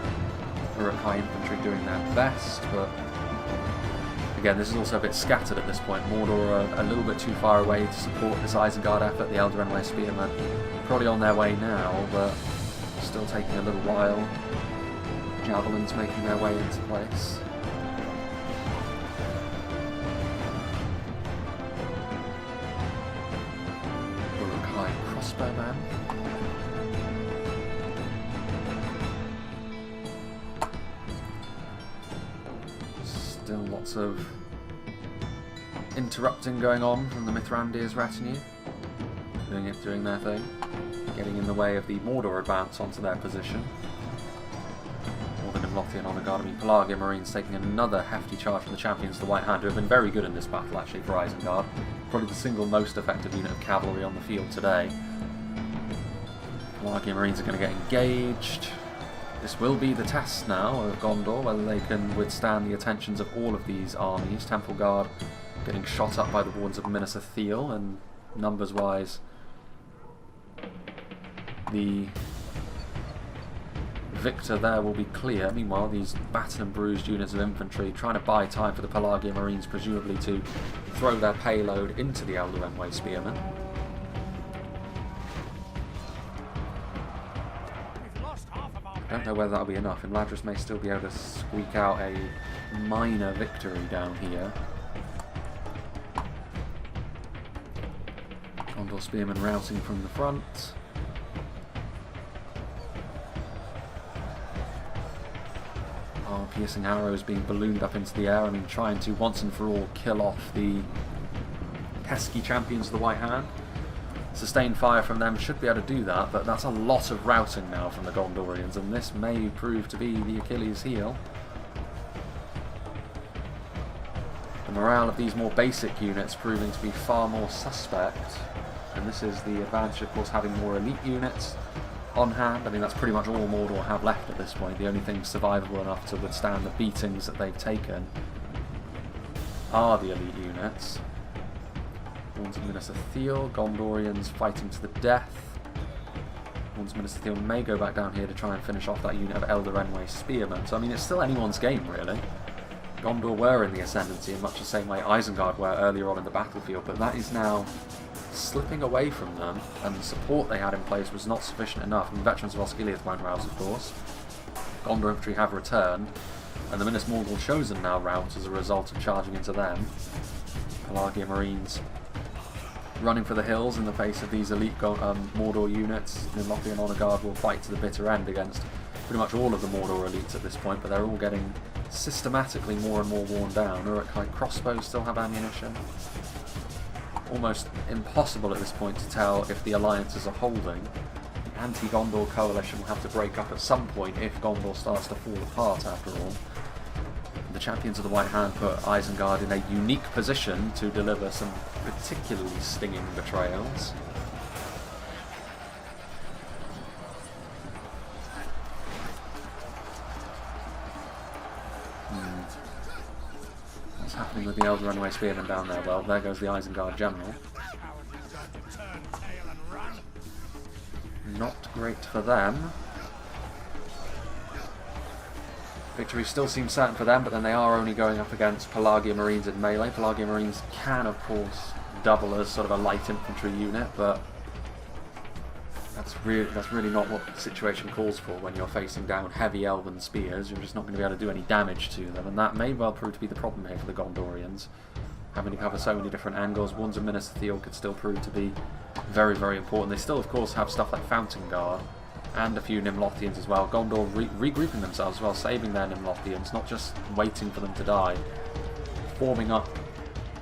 Uruk-hai infantry doing their best, but again, this is also a bit scattered at this point. Mordor are a little bit too far away to support this Isengard effort. The Elder Enway Spearmen probably on their way now, but still taking a little while. Javelins making their way into place. Uruk-hai crossbowman. Still lots of interrupting going on from the Mithrandir's retinue. Doing their thing. Getting in the way of the Mordor advance onto their position. Nimblothian on the guard. I mean, Pelargian Marines taking another hefty charge from the Champions of the White Hand, who have been very good in this battle, actually, for Isengard. Probably the single most effective unit of cavalry on the field today. Pelargian Marines are going to get engaged. This will be the test now of Gondor, whether they can withstand the attentions of all of these armies. Temple Guard getting shot up by the Wardens of Minas Ithil, and numbers-wise, the victor there will be clear. Meanwhile, these battered and bruised units of infantry trying to buy time for the Pelargian Marines, presumably to throw their payload into the Elder Enway Spearmen. I don't know whether that'll be enough. Imladris may still be able to squeak out a minor victory down here. Gondor Spearmen routing from the front. are piercing arrows being ballooned up into the air. I mean, trying to once and for all kill off the pesky champions of the White Hand. Sustained fire from them should be able to do that, but that's a lot of routing now from the Gondorians, and this may prove to be the Achilles heel. The morale of these more basic units proving to be far more suspect, and this is the advantage, of course, having more elite units on hand. I mean, that's pretty much all Mordor have left at this point. The only things survivable enough to withstand the beatings that they've taken are the elite units. Warns of Minister Thiel, Gondorians fighting to the death. Warns of Minister Thiel may go back down here to try and finish off that unit of Elder Renway Spearmen. So I mean, it's still anyone's game, really. Gondor were in the ascendancy in much the same way Isengard were earlier on in the battlefield, but that is now slipping away from them, and the support they had in place was not sufficient enough. And veterans of Osgiliath won't rouse, of course. Gondor infantry have returned, and the Minas Morgul Chosen now rout as a result of charging into them. Pelargir Marines running for the hills in the face of these elite Mordor units. Nimblothian Honor Guard will fight to the bitter end against pretty much all of the Mordor elites at this point, but they're all getting systematically more and more worn down. Uruk-hai crossbows still have ammunition. Almost impossible at this point to tell if the alliances are holding. The anti-Gondor coalition will have to break up at some point if Gondor starts to fall apart after all. The champions of the White Hand put Isengard in a unique position to deliver some particularly stinging betrayals. What's happening with the Elder Runaway Spearmen down there? Well, there goes the Isengard General. Not great for them. Victory still seems certain for them, but then they are only going up against Pelargir Marines in melee. Pelargir Marines can, of course, double as sort of a light infantry unit, but that's really not what the situation calls for when you're facing down heavy elven spears. You're just not going to be able to do any damage to them, and that may well prove to be the problem here for the Gondorians. Having to cover so many different angles, Wands of Minister Thiel could still prove to be very, very important. They still, of course, have stuff like Fountain Guard, and a few Nimblothians as well. Gondor regrouping themselves as well, saving their Nimblothians, not just waiting for them to die, forming up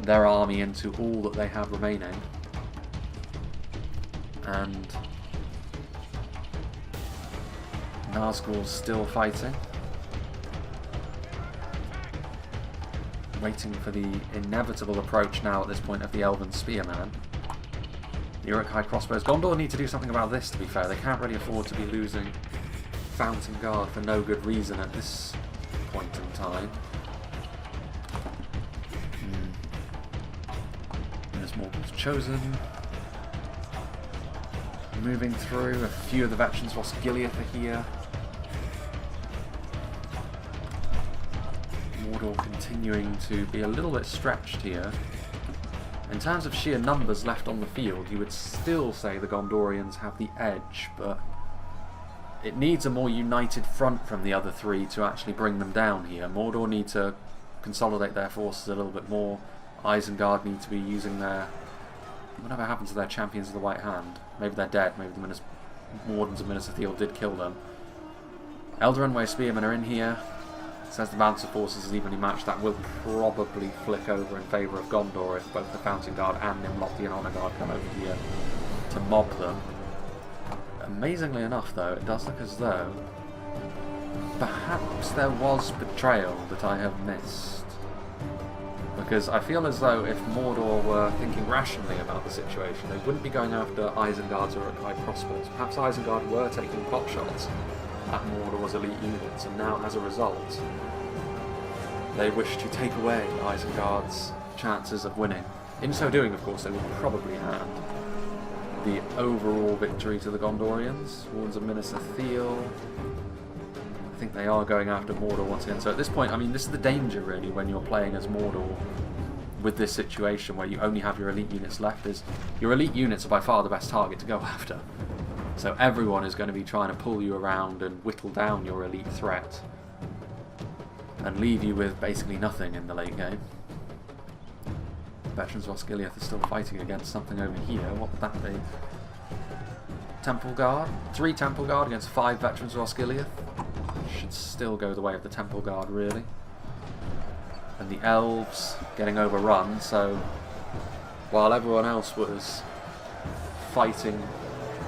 their army into all that they have remaining. And Nazgul's still fighting, waiting for the inevitable approach now at this point of the Elven Spearman. The Uruk-hai crossbows. Gondor need to do something about this, to be fair. They can't really afford to be losing Fountain Guard for no good reason at this point in time. Minas Morgul's Chosen. Moving through. A few of the veterans of Osgiliath are here. Mordor continuing to be a little bit stretched here. In terms of sheer numbers left on the field, you would still say the Gondorians have the edge, but it needs a more united front from the other three to actually bring them down here. Mordor need to consolidate their forces a little bit more. Isengard need to be using their... whatever happened to their champions of the White Hand? Maybe they're dead, maybe the Wardens of Minister Thiel did kill them. Elder Runway Spearmen are in here. Says the balance of forces is evenly matched. That will probably flick over in favour of Gondor if both the Fountain Guard and Nimblothian Honor Guard come over here to mob them. Amazingly enough, though, it does look as though perhaps there was betrayal that I have missed. Because I feel as though if Mordor were thinking rationally about the situation, they wouldn't be going after Isengard's or Uruk-hai crossbows. Perhaps Isengard were taking pot shots at Mordor's elite units, and now, as a result, they wish to take away Isengard's chances of winning. In so doing, of course, they will probably hand the overall victory to the Gondorians. Warns of Minister Thiel. I think they are going after Mordor once again. So at this point, I mean, this is the danger, really, when you're playing as Mordor with this situation where you only have your elite units left, is your elite units are by far the best target to go after. So everyone is going to be trying to pull you around and whittle down your elite threat and leave you with basically nothing in the late game. Veterans of Osgiliath are still fighting against something over here. What would that be? Temple Guard? 3 Temple Guard against 5 Veterans of Osgiliath? should still go the way of the Temple Guard, really. And the elves getting overrun, so while everyone else was fighting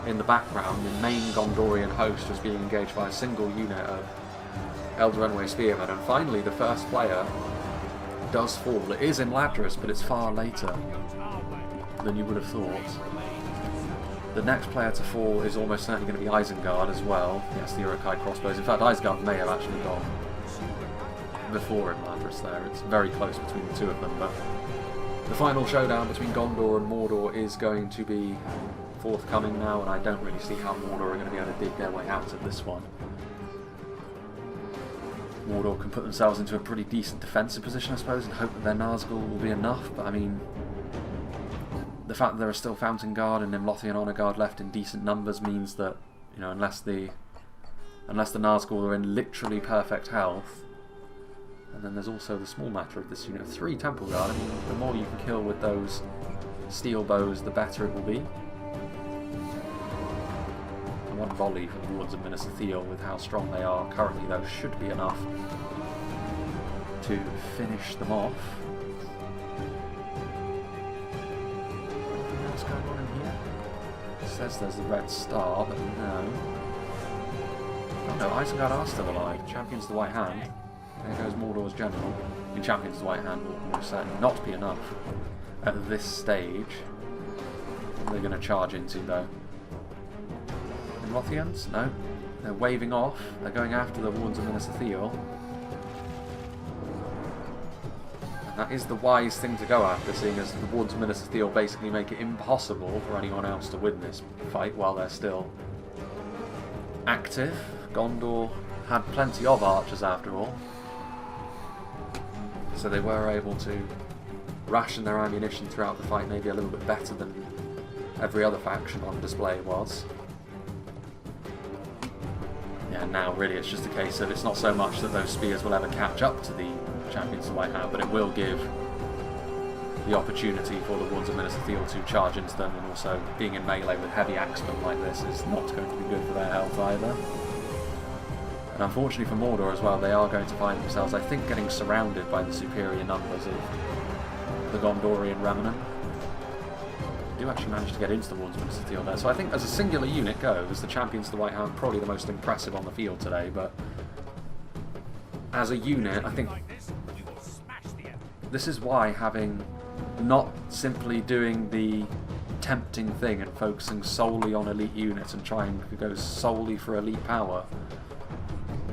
in the background, the main Gondorian host was being engaged by a single unit of Elder Runway Spearmen, and finally the first player does fall. It is Imladris, but it's far later than you would have thought. The next player to fall is almost certainly going to be Isengard as well. Yes, the Uruk-hai crossbows. In fact, Isengard may have actually gone before Imladris there. It's very close between the two of them, but the final showdown between Gondor and Mordor is going to be forthcoming now, and I don't really see how Mordor are going to be able to dig their way out of this one. Mordor can put themselves into a pretty decent defensive position, I suppose, and hope that their Nazgul will be enough, but I mean, the fact that there are still Fountain Guard and Nimblothian Honor Guard left in decent numbers means that, you know, unless the Nazgul are in literally perfect health, and then there's also the small matter of this, you know, 3 Temple Guard. I mean, the more you can kill with those steel bows, the better it will be. And 1 volley from the Wards of Minas Ithil, with how strong they are currently, though, should be enough to finish them off. What's going on in here? It says there's the Red Star, but no. Oh no, Isengard are still alive. Champions the White Hand. There goes Mordor's general. In Champions the White Hand will most certainly not be enough at this stage. They're going to charge into, though. Nimblothians? No. They're waving off. They're going after the Wards of Minas Ithil. And that is the wise thing to go after, seeing as the Wards of Minas Ithil basically make it impossible for anyone else to win this fight while they're still active. Gondor had plenty of archers after all, so they were able to ration their ammunition throughout the fight maybe a little bit better than every other faction on display was. Yeah, now really it's just a case of, it's not so much that those spears will ever catch up to the Champions of the White Hand, but it will give the opportunity for the Wards of Minas Ithil to charge into them, and also being in melee with heavy axemen like this is not going to be good for their health either. And unfortunately for Mordor as well, they are going to find themselves, I think, getting surrounded by the superior numbers of the Gondorian remnant. They do actually manage to get into the Wards of Minas Ithil there. So I think as a singular unit goes, the Champions of the White Hand probably the most impressive on the field today, but as a unit, I think this is why having not simply doing the tempting thing and focusing solely on elite units and trying to go solely for elite power,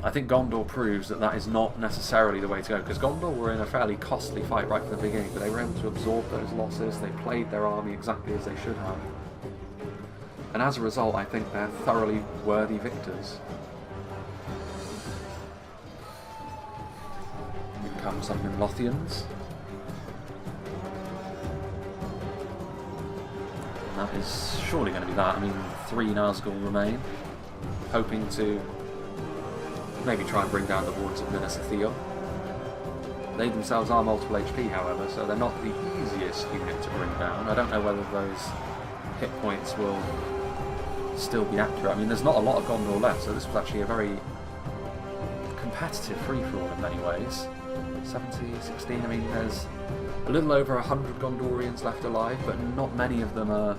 I think Gondor proves that that is not necessarily the way to go, because Gondor were in a fairly costly fight right from the beginning, but they were able to absorb those losses. They played their army exactly as they should have, and as a result I think they're thoroughly worthy victors. Here come some Nimblothians. And that is surely going to be that. I mean, 3 Nazgul remain, hoping to maybe try and bring down the Wards of Minas Ithil. They themselves are multiple HP, however, so they're not the easiest unit to bring down. I don't know whether those hit points will still be accurate. I mean, there's not a lot of Gondor left, so this was actually a very competitive free-for-all in many ways. 70, 16, I mean, there's a little over 100 Gondorians left alive, but not many of them are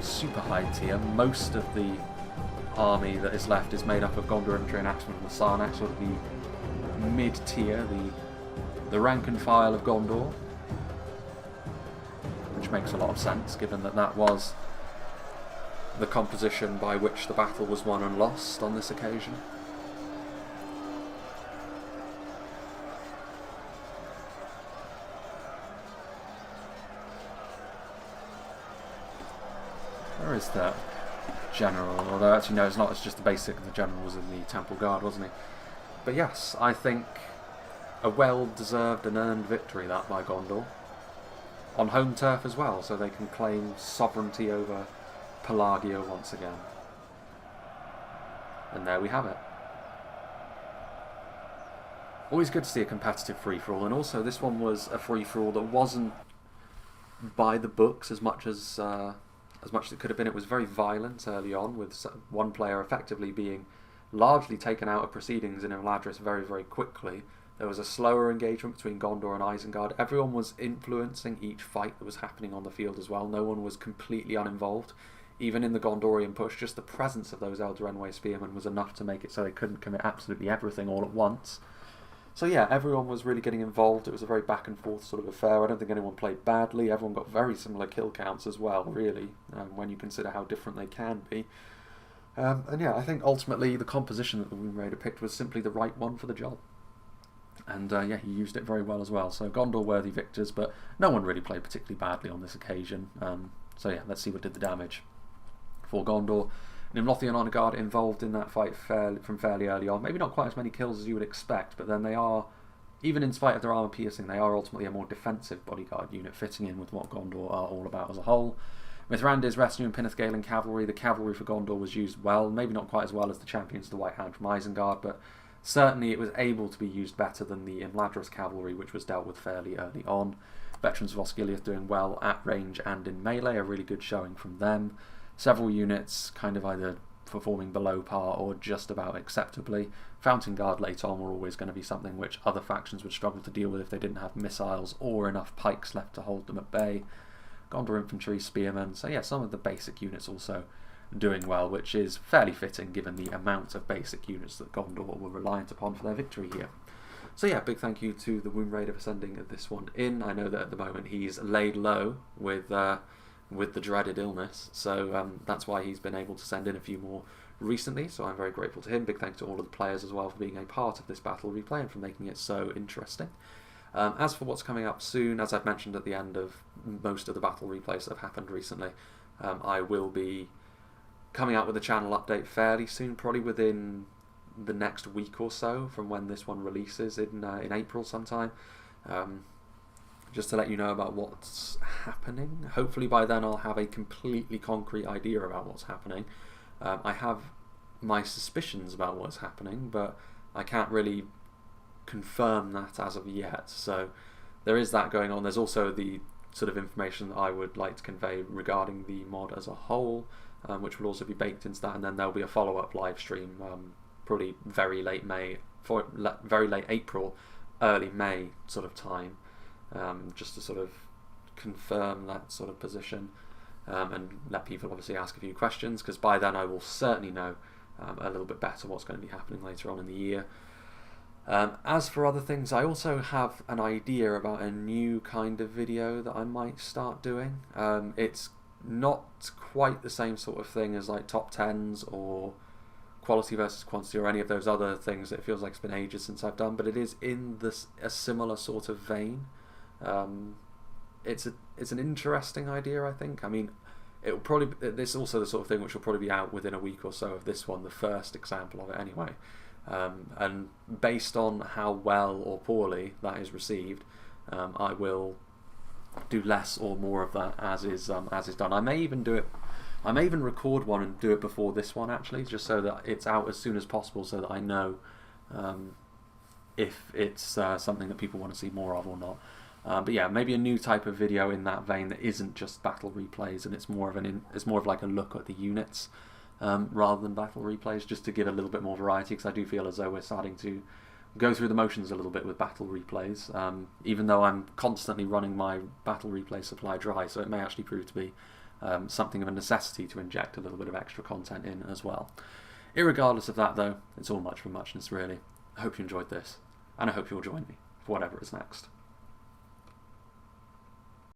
super high tier. Most of the army that is left is made up of Gondor infantry and axemen from the Sarnak, sort of the mid-tier, the rank and file of Gondor, which makes a lot of sense given that that was the composition by which the battle was won and lost on this occasion. Where is that general? Although actually no, it's not, it's just the basic, the general was in the Temple Guard, wasn't he? But yes, I think a well-deserved and earned victory that by Gondor. On home turf as well, so they can claim sovereignty over PELARGIR once again. And there we have it. Always good to see a competitive free-for-all, and also this one was a free-for-all that wasn't by the books as much as it could have been. It was very violent early on, with one player effectively being largely taken out of proceedings in Imladris very, very quickly. There was a slower engagement between Gondor and Isengard. Everyone was influencing each fight that was happening on the field as well. No one was completely uninvolved. Even in the Gondorian push, just the presence of those Eldarenway spearmen was enough to make it so they couldn't commit absolutely everything all at once. So yeah, everyone was really getting involved. It was a very back and forth sort of affair. I don't think anyone played badly. Everyone got very similar kill counts as well, really, when you consider how different they can be. And yeah, I think ultimately the composition that the Wound Raider picked was simply the right one for the job. And yeah, he used it very well as well. So Gondor worthy victors, but no one really played particularly badly on this occasion. So yeah, let's see what did the damage. For Gondor, Nimblothian Honor Guard involved in that fight from fairly early on. Maybe not quite as many kills as you would expect, but then they are, even in spite of their armor piercing, they are ultimately a more defensive bodyguard unit, fitting in with what Gondor are all about as a whole. With Rand's retinue and Pinethgalen cavalry, the cavalry for Gondor was used well, maybe not quite as well as the champions of the White Hand from Isengard, but certainly it was able to be used better than the Imladris cavalry, which was dealt with fairly early on. Veterans of Osgiliath doing well at range and in melee, a really good showing from them. Several units kind of either performing below par or just about acceptably. Fountain Guard late on were always going to be something which other factions would struggle to deal with if they didn't have missiles or enough pikes left to hold them at bay. Gondor Infantry, Spearmen, so yeah, some of the basic units also doing well, which is fairly fitting given the amount of basic units that Gondor were reliant upon for their victory here. So yeah, big thank you to the Wound Raider for sending this one in. I know that at the moment he's laid low with the dreaded illness, so that's why he's been able to send in a few more recently, so I'm very grateful to him. Big thanks to all of the players as well for being a part of this battle replay and for making it so interesting. As for what's coming up soon, as I've mentioned at the end of most of the battle replays that have happened recently, I will be coming out with a channel update fairly soon, probably within the next week or so from when this one releases in April sometime. Just to let you know about what's happening. Hopefully by then I'll have a completely concrete idea about what's happening. I have my suspicions about what's happening, but I can't really confirm that as of yet. So there is that going on. There's also the sort of information that I would like to convey regarding the mod as a whole, which will also be baked into that, and then there'll be a follow-up live stream, probably very late April, early May sort of time. Just to sort of confirm that sort of position and let people obviously ask a few questions, because by then I will certainly know a little bit better what's going to be happening later on in the year. As for other things, I also have an idea about a new kind of video that I might start doing. It's not quite the same sort of thing as like top 10s or quality versus quantity or any of those other things that it feels like it's been ages since I've done, but it is in a similar sort of vein. It's an interesting idea, I think. I mean, it'll probably, this is also the sort of thing which will probably be out within a week or so of this one, the first example of it anyway. And based on how well or poorly that is received, I will do less or more of that as is done. I may even do it. I may even record one and do it before this one, actually, just so that it's out as soon as possible, so that I know if it's something that people want to see more of or not. But yeah, maybe a new type of video in that vein that isn't just battle replays, and it's more of like a look at the units rather than battle replays, just to give a little bit more variety, because I do feel as though we're starting to go through the motions a little bit with battle replays, even though I'm constantly running my battle replay supply dry, so it may actually prove to be something of a necessity to inject a little bit of extra content in as well. Irregardless of that though, it's all much for muchness really. I hope you enjoyed this, and I hope you'll join me for whatever is next.